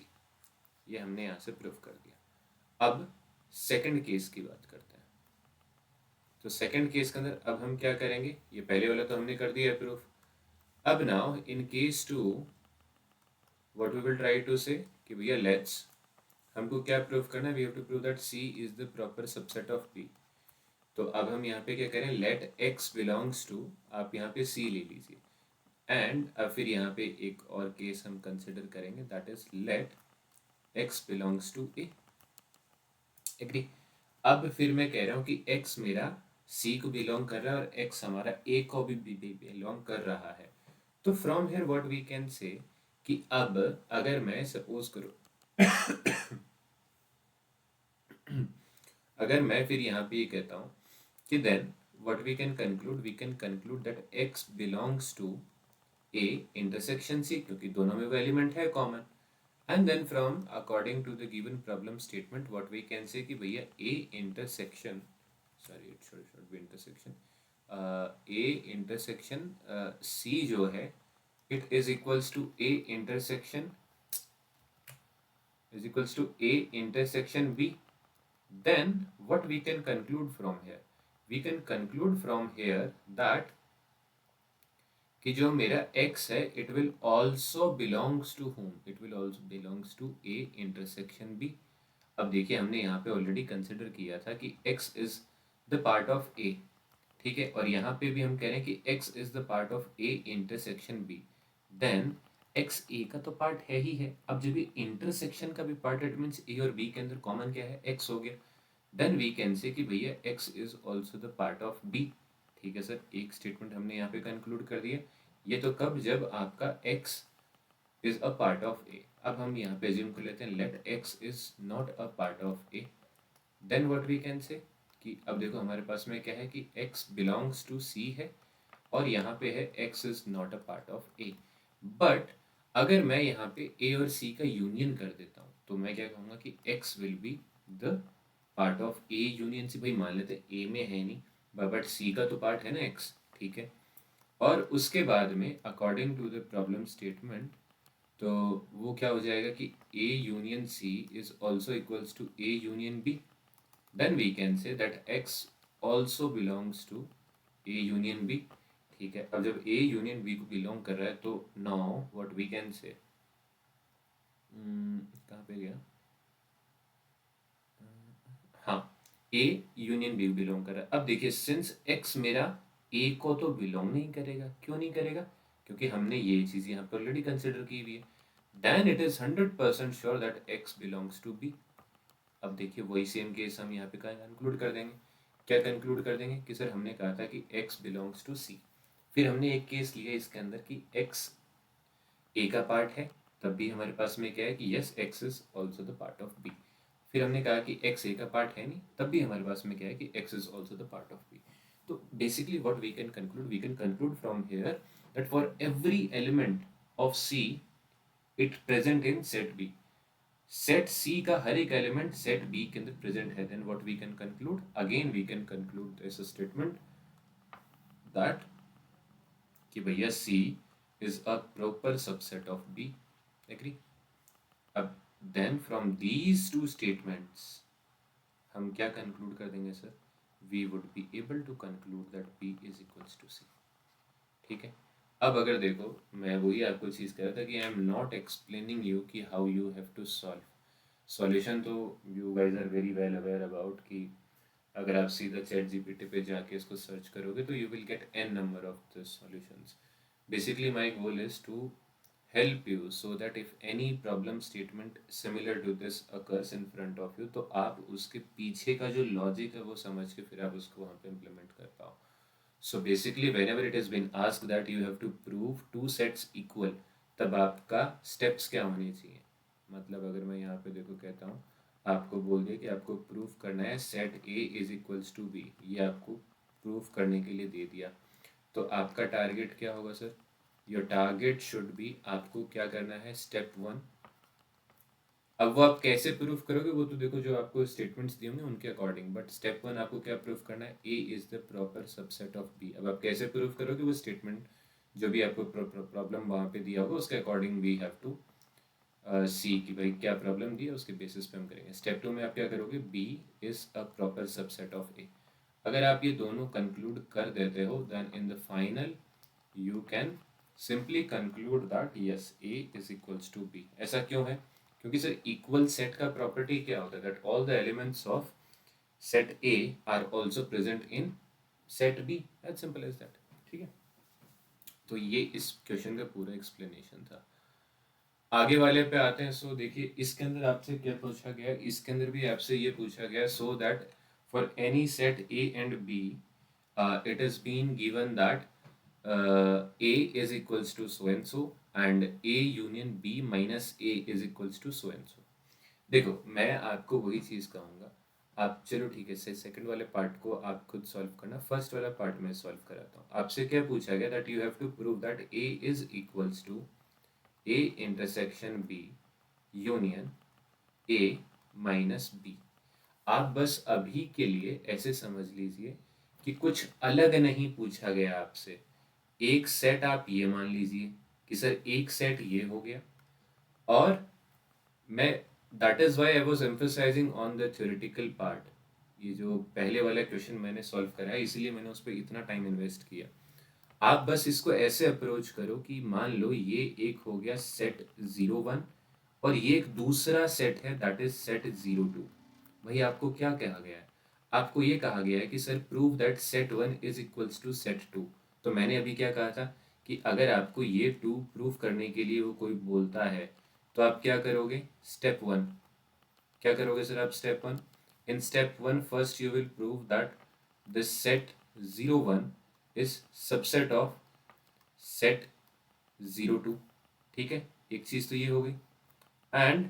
ये हमने यहाँ से प्रूव कर दिया। अब सेकंड केस की बात करते हैं। तो सेकंड केस के अंदर अब हम क्या करेंगे, ये पहले वाला तो हमने कर दिया प्रूफ। अब now in case two what we will try to say कि भैया लेट्स, हमको क्या प्रूफ करना है, we have to prove that C is the proper subset of B. तो अब हम यहाँ पे क्या करें, लेट एक्स बिलोंग्स टू, आप यहाँ पे सी ले लीजिए, एंड अब फिर यहाँ पे एक और केस हम कंसिडर करेंगे, that is let X belongs to A. Agree. अब फिर मैं कह रहा हूँ कि x मेरा c को बिलोंग कर रहा है और x हमारा a को भी बिलोंग कर रहा है। तो from here what we can say कि अब अगर मैं सपोज करूँ अगर मैं फिर यहाँ पे ये कहता हूँ कि then what we can conclude that x belongs to a intersection c, क्योंकि दोनों में वो एलिमेंट है common. And then from according to the given problem statement what we can say कि भैया A intersection, sorry it should be intersection, A intersection C जो है it is equals to A intersection A intersection B. Then what we can conclude from here, we can conclude from here that कि जो मेरा x है it will also belongs to whom, it will also belongs to a intersection b। अब देखिए हमने यहाँ पे ऑलरेडी कंसिडर किया था कि x is the part of a, ठीक है, और यहाँ पे भी हम कह रहे हैं कि x is the part of a intersection b, then x a का तो पार्ट है ही है। अब जब ये इंटरसेक्शन का भी पार्ट है, इट मीन्स a और b के अंदर कॉमन क्या है, x हो गया। देन वी कैन से कि भैया x is also the part of b। ठीक है सर, एक स्टेटमेंट हमने यहाँ पे कंक्लूड कर दिया। ये तो कब, जब आपका x is a part of a। अब हम यहाँ पे एज्यूम कर लेते हैं let x is not a part of a, then what we can say कि अब देखो हमारे पास में क्या है कि x बिलोंग्स टू c है और यहाँ पे है x is not a part of a। But अगर मैं यहाँ पे a और c का यूनियन कर देता हूँ तो मैं क्या कहूँगा कि x will be the part of a union c। भाई मान लेते a में है नहीं बट c का तो पार्ट है ना x, ठीक है। और उसके बाद में according to the problem statement तो वो क्या हो जाएगा कि A union C is also equals to A union B। Then we can say that X also belongs to A union B। ठीक है, अब जब A यूनियन B को बिलोंग कर रहा है तो now what we can say, कहाँ पे गया, हाँ, A यूनियन B बिलोंग कर रहा है। अब देखिए सिंस X मेरा A को तो बिलोंग नहीं करेगा, क्यों नहीं करेगा, क्योंकि हमने ये चीज़ यहाँ पर ऑलरेडी कंसिडर की हुई है। Then it is 100% sure that X belongs to B। अब देखिए वही सेम केस हम यहाँ पे कंक्लूड कर देंगे। क्या कंक्लूड कर देंगे कि सर हमने कहा था कि X बिलोंग्स टू C, फिर हमने एक केस लिया इसके अंदर कि X A का पार्ट है, तब भी हमारे पास में क्या है कि yes X is also the part of B। फिर हमने कहा कि X A का पार्ट है नहीं, तब भी हमारे पास में क्या है कि X is also the part of B। तो basically what we can conclude from here that for every element of C it present in set B, set C का हर एक एलिमेंट सेट बी के अंदर प्रेजेंट है। Then what we can conclude, again we can conclude this statement that कि भैया C is a proper subset of B. Agree. अब then from these two statements हम क्या कंक्लूड कर देंगे sir, we would be able to conclude that B is equals to C. ठीक है। अब अगर देखो मैं वही आपको चीज़ कह रहा था कि I am not explaining you कि how you have to solve solution, तो you guys are very well aware about कि अगर आप सीधा चैट जीपीटी पे जाके इसको सर्च करोगे तो you will get an number of the solutions. Basically my goal is to help you so that if any problem statement similar to this occurs in front of you तो आप उसके पीछे का जो लॉजिक है वो समझ के फिर आप उसको वहाँ पे इम्प्लीमेंट कर पाओ। So basically whenever it has been asked that you have to prove two sets equal, तब आपका steps क्या होने चाहिए, मतलब अगर मैं यहाँ पे देखो कहता हूँ आपको बोल दिया कि आपको प्रूफ करना है set A is equals to B, ये आपको प्रूफ करने के लिए दे दिया, तो आपका टारगेट क्या होगा sir, your target should be, आपको क्या करना है स्टेप 1। अब वो आप कैसे प्रूफ करोगे वो तो देखो जो आपको स्टेटमेंट्स दिए होंगे उनके अकॉर्डिंग, बट स्टेप 1 आपको क्या प्रूफ करना है, A is the proper subset of B. अब आप कैसे प्रूफ करोगे, वो स्टेटमेंट जो भी आपको प्रॉब्लम वहाँ पे दिया होगा उसके अकॉर्डिंग वी हैव टू सी कि भाई क्या प्रॉब्लम दी है उसके बेसिस पे हम करेंगे। स्टेप 2 में आप क्या करोगे, B is a proper subset of A. अगर आप ये दोनों कंक्लूड कर देते हो then in the final you can simply conclude that yes A is equals to B. ऐसा क्यों है? क्योंकि सर इक्वल सेट का प्रॉपर्टी क्या होता है? That all the elements of set A are also present in set B, as simple as that. ठीक है, तो ये इस क्वेश्चन का पूरा एक्सप्लेनेशन था। आगे वाले पे आते हैं। सो देखिए इसके अंदर आपसे क्या पूछा गया, इसके अंदर भी आपसे ये पूछा गया, so that for any set A and B it is been given that A is equals to so and so and A union B minus A is equals to so and so. देखो मैं आपको वही चीज़ कहूँगा, आप चलो ठीक है से सेकंड वाले पार्ट को आप खुद सॉल्व करना, फर्स्ट वाला पार्ट मैं सॉल्व कराता हूँ। आपसे क्या पूछा गया that you have to prove that A is equals to A intersection B union A minus B. आप बस अभी के लिए ऐसे समझ लीजिए कि कुछ अलग नहीं पूछा गया आपसे। एक सेट आप ये मान लीजिए कि सर एक सेट ये हो गया, और मैं that is why I was emphasizing on the theoretical part. ये जो पहले वाला क्वेश्चन मैंने सॉल्व कराया इसीलिए मैंने उस पर इतना टाइम इन्वेस्ट किया। आप बस इसको ऐसे अप्रोच करो कि मान लो ये एक हो गया सेट 0 1 और ये एक दूसरा सेट है दैट इज सेट 0 2। भाई आपको क्या कहा गया है? आपको ये कहा गया है कि sir prove that set 1 is equals to set 2। तो मैंने अभी क्या कहा था कि अगर आपको ये 2 प्रूव करने के लिए वो कोई बोलता है तो आप क्या करोगे? स्टेप 1 क्या करोगे सर? आप step 1, in step 1 first you will prove that this set 0 1 is subset of set 0 2। ठीक है, एक चीज तो ये हो गई। And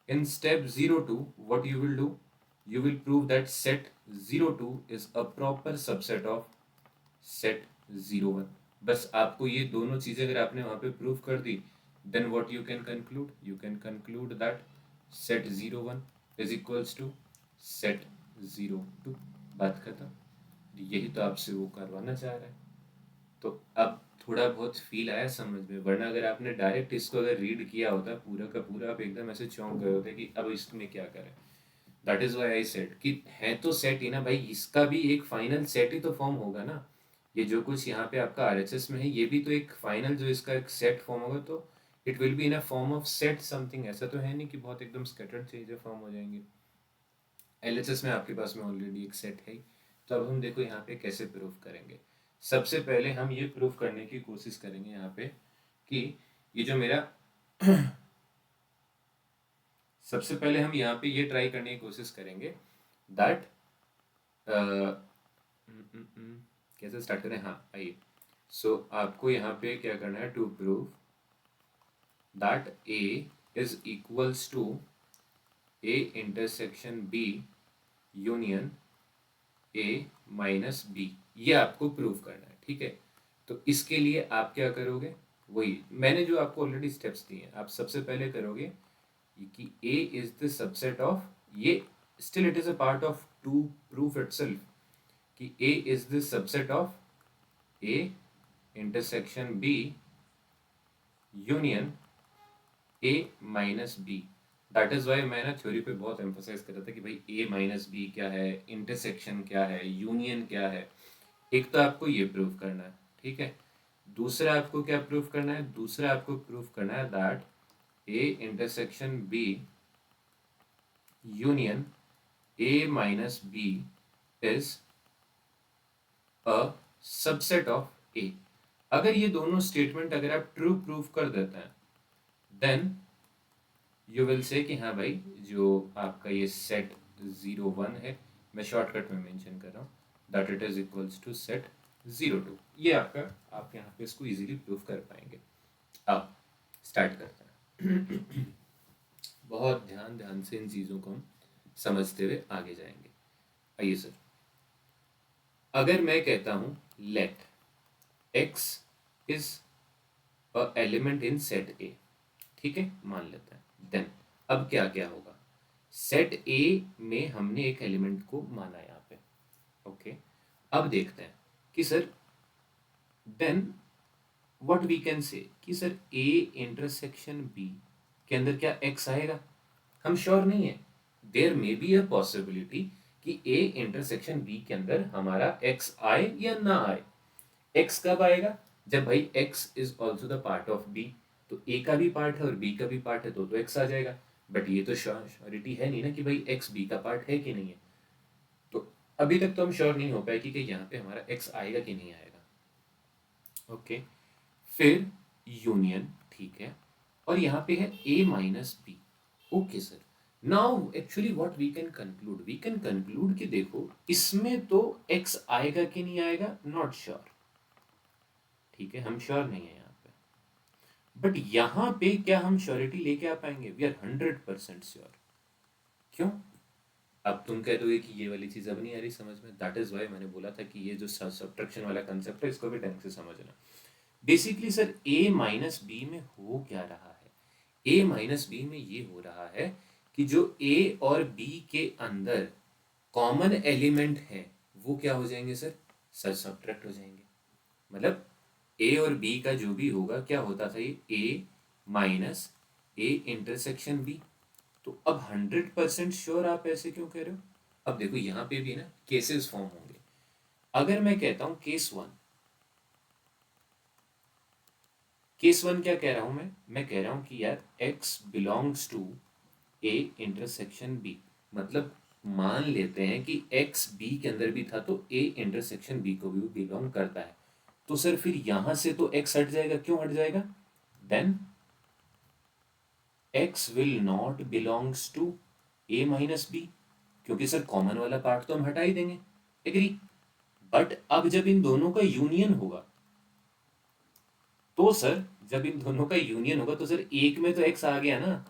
in step 0 2 what you will do, you will prove that set 0 2 is a proper subset of set 0 1। बस आपको ये दोनों चीजें अगर आपने वहां पे प्रूव कर दी then what you can conclude, you can conclude that set 0 1 is equals to set 0 2। बात खत्म। यही तो आपसे वो करवाना चाह रहा है। तो अब थोड़ा बहुत फील आया समझ में, वरना अगर आपने डायरेक्ट इसको अगर रीड किया होता पूरा का पूरा आप एकदम ऐसे चौंक गए होते कि अब इसमें क्या करें। That is why I said कि है तो सेट ही ना भाई, इसका भी एक फाइनल सेट ही तो फॉर्म होगा ना। ये जो कुछ यहाँ पे आपका आरएचएस में है ये भी तो एक फाइनल जो इसका एक सेट फॉर्म होगा, तो it will be in a form of set something. ऐसा तो है नहीं कि बहुत एकदम स्कैटर्ड चीजें फॉर्म हो जाएंगी। एलएचएस में आपके पास में ऑलरेडी एक सेट है। तो अब हम देखो यहाँ पे कैसे प्रूफ करेंगे। सबसे पहले हम ये प्रूफ करने की कोशिश करेंगे यहाँ पे कि ये जो मेरा सबसे पहले हम यहाँ पे ये ट्राई करने की कोशिश करेंगे दैट कैसे स्टार्ट करें। हाँ आइए। सो आपको यहाँ पे क्या करना है, to prove that A is equals to A intersection B union A minus B. ये आपको प्रूव करना है। ठीक है, तो इसके लिए आप क्या करोगे, वही मैंने जो आपको ऑलरेडी स्टेप्स दिए हैं आप सबसे पहले करोगे कि A is the subset of ये, still it is a part of to proof itself कि A is the subset of A intersection B union A minus B. That is why मैं ना थ्योरी पे बहुत एम्फोसाइज कर रहा था कि भाई ए माइनस बी क्या है, इंटरसेक्शन क्या है, यूनियन क्या है। एक तो आपको ये प्रूव करना है। ठीक है, दूसरा आपको क्या प्रूव करना है? दूसरा आपको प्रूव करना है that A intersection B union A minus B is a subset of A. अगर ये दोनों स्टेटमेंट अगर आप ट्रू प्रूव कर देते हैं देन यू विल से कि हाँ भाई जो आपका ये सेट 0 1 है, मैं शॉर्टकट में मेंशन कर रहा हूँ, that it is equals to set 0 2। ये आपका आप यहाँ पे इसको इजीली प्रूव कर पाएंगे। अब स्टार्ट करते हैं। बहुत ध्यान ध्यान से इन चीज़ों को हम समझते हुए आगे जाएंगे। आइए सर, अगर मैं कहता हूँ let x is a element in set A, ठीक है मान लेते हैं, देन अब क्या क्या होगा? सेट ए में हमने एक एलिमेंट को माना यहाँ पे। ओके, अब देखते हैं कि sir then what we can say कि सर ए इंटरसेक्शन बी के अंदर क्या x आएगा? हम श्योर नहीं है। There may be a possibility कि ए इंटरसेक्शन बी के अंदर हमारा एक्स आए या ना आए। एक्स कब आएगा? जब भाई x is also the part of B, तो ए का भी पार्ट है और बी का भी पार्ट है तो एक्स आ जाएगा। बट ये तो श्योरिटी है नहीं ना कि भाई एक्स बी का पार्ट है कि नहीं है। तो अभी तक तो हम श्योर नहीं हो पाए कि यहाँ पे हमारा एक्स आएगा कि नहीं आएगा। ओके, फिर यूनियन, ठीक है, और यहाँ पे है A minus B. Okay sir, now actually what we can conclude कि देखो इसमें तो एक्स आएगा कि नहीं आएगा, नॉट श्योर, ठीक है, हम श्योर नहीं है यहाँ पे। बट यहाँ पे क्या हम श्योरिटी लेके आ पाएंगे? We are 100% sure. क्यों? अब तुम कह दोगे कि ये वाली चीज अब नहीं आ रही समझ में, दैट इज वाई मैंने बोला था कि ये जो सब्ट्रैक्शन वाला कंसेप्ट है इसको भी ढंग से समझना। बेसिकली सर ए माइनस बी में हो क्या रहा है? ए माइनस बी में ये हो रहा है कि जो ए और बी के अंदर कॉमन एलिमेंट है वो क्या हो जाएंगे सर? सर सब्ट्रैक्ट हो जाएंगे। मतलब ए और बी का जो भी होगा क्या होता था, ये ए माइनस ए इंटरसेक्शन बी। तो अब 100% श्योर आप ऐसे क्यों कह रहे हो? अब देखो यहाँ पे भी ना केसेस फॉर्म होंगे। अगर मैं कहता हूं केस वन क्या कह रहा हूं मैं कह रहा हूं कि यार x belongs to A intersection B. मतलब मान लेते हैं कि x b के अंदर भी था तो a इंटरसेक्शन b को भी बिलोंग करता है। तो सर फिर यहां से तो x हट जाएगा, क्यों हट जाएगा? Then x will not belongs to a minus B, क्योंकि सर कॉमन वाला पार्ट तो हम हटा ही देंगे, एग्री। बट अब जब इन दोनों का यूनियन होगा तो सर, जब इन दोनों का यूनियन होगा तो सर एक में तो x आ गया ना।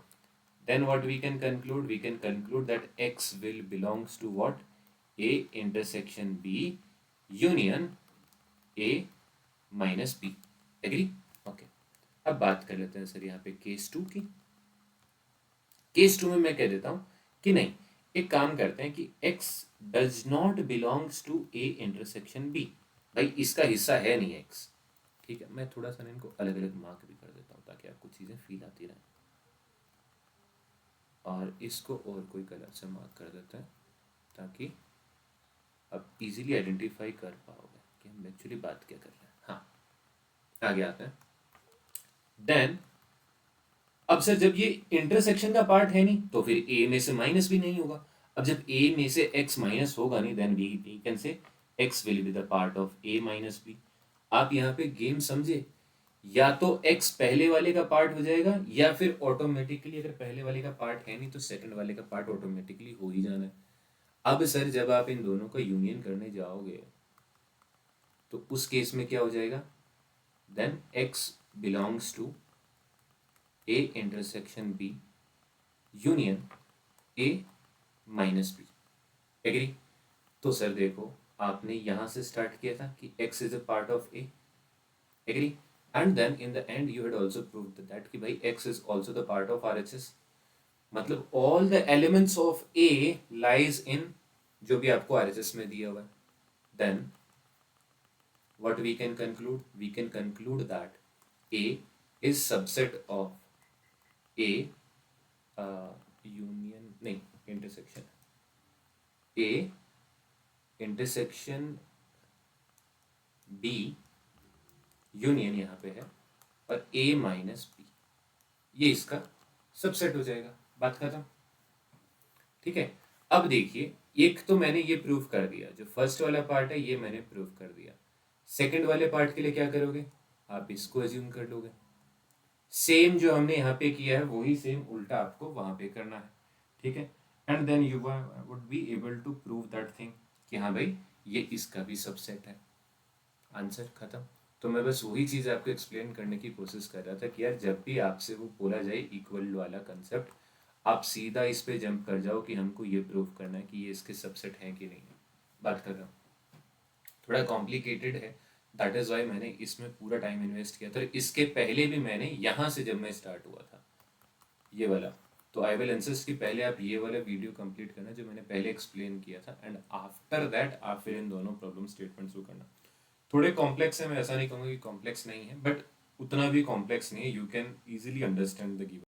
then what we can conclude? We can conclude that x will belongs to what? A intersection b union a minus b, agree? okay, अब बात कर लेते हैं सर यहाँ पे केस टू की। केस टू में मैं कह देता हूँ कि नहीं, एक काम करते हैं कि x does not belongs to a intersection b। भाई इसका हिस्सा है नहीं x, ठीक है। मैं थोड़ा सा ना इनको अलग अलग मार्क भी कर देता हूँ ताकि आपको चीज़ें फील आती रहें, और इसको और कोई कलर से मार्क कर देते हैं ताकि आप इजीली आइडेंटिफाई कर पाओगे कि हम एक्चुअली बात क्या कर रहे हैं। हाँ, आगे आते हैं। देन अब सर जब ये इंटरसेक्शन का पार्ट है नहीं तो फिर ए में से माइनस भी नहीं होगा। अब जब ए में से एक्स माइनस होगा नहीं, then we can say x will be the part of A minus B. आप यहाँ पे गेम समझे, या तो x पहले वाले का पार्ट हो जाएगा या फिर ऑटोमेटिकली अगर पहले वाले का पार्ट है नहीं तो सेकंड वाले का पार्ट ऑटोमेटिकली हो ही जाना है। अब सर जब आप इन दोनों का यूनियन करने जाओगे तो उस केस में क्या हो जाएगा? Then x belongs to a intersection b union a minus b, agree. तो सर देखो आपने यहां से स्टार्ट किया था कि x is a part of a, agree, and then in the end you had also proved that कि भाई x is also the part of RHS। मतलब all the elements of a lies in जो भी आपको RHS में दिया हुआ है। Then what we can conclude? We can conclude that A is subset of A union नहीं intersection A intersection B union यहाँ पे है और A माइनस बी, ये इसका सबसेट हो जाएगा। बात खत्म, ठीक है। अब देखिए एक तो मैंने ये प्रूव कर दिया, जो फर्स्ट वाला पार्ट है ये मैंने प्रूव कर दिया। सेकंड वाले पार्ट के लिए क्या करोगे? आप इसको एज्यूम कर लोगे, सेम जो हमने यहाँ पे किया है वही सेम उल्टा आपको वहां पे करना है, ठीक है। And then you would be able to prove that thing कि हाँ भाई ये इसका भी सबसेट है। आंसर खत्म। तो मैं बस वही चीज़ आपको एक्सप्लेन करने की कोशिश कर रहा था कि यार जब भी आपसे वो बोला जाए इक्वल वाला कंसेप्ट, आप सीधा इस पे जंप कर जाओ कि हमको ये प्रूव करना है कि ये इसके सबसेट हैं कि नहीं है। बात कर रहा हूँ, थोड़ा कॉम्प्लिकेटेड है, दैट इज़ वाई मैंने इसमें पूरा टाइम इन्वेस्ट किया था। इसके पहले भी मैंने यहाँ से जब मैं स्टार्ट हुआ था ये वाला, तो आई विल इंसिस्ट कि पहले आप ये वाला वीडियो कंप्लीट करना जो मैंने पहले एक्सप्लेन किया था, एंड आफ्टर दैट आप फिर इन दोनों प्रॉब्लम स्टेटमेंट्स को करना। थोड़े कॉम्प्लेक्स है, मैं ऐसा नहीं कहूँगा कि कॉम्प्लेक्स नहीं है, बट उतना भी कॉम्प्लेक्स नहीं है, you can easily understand the given.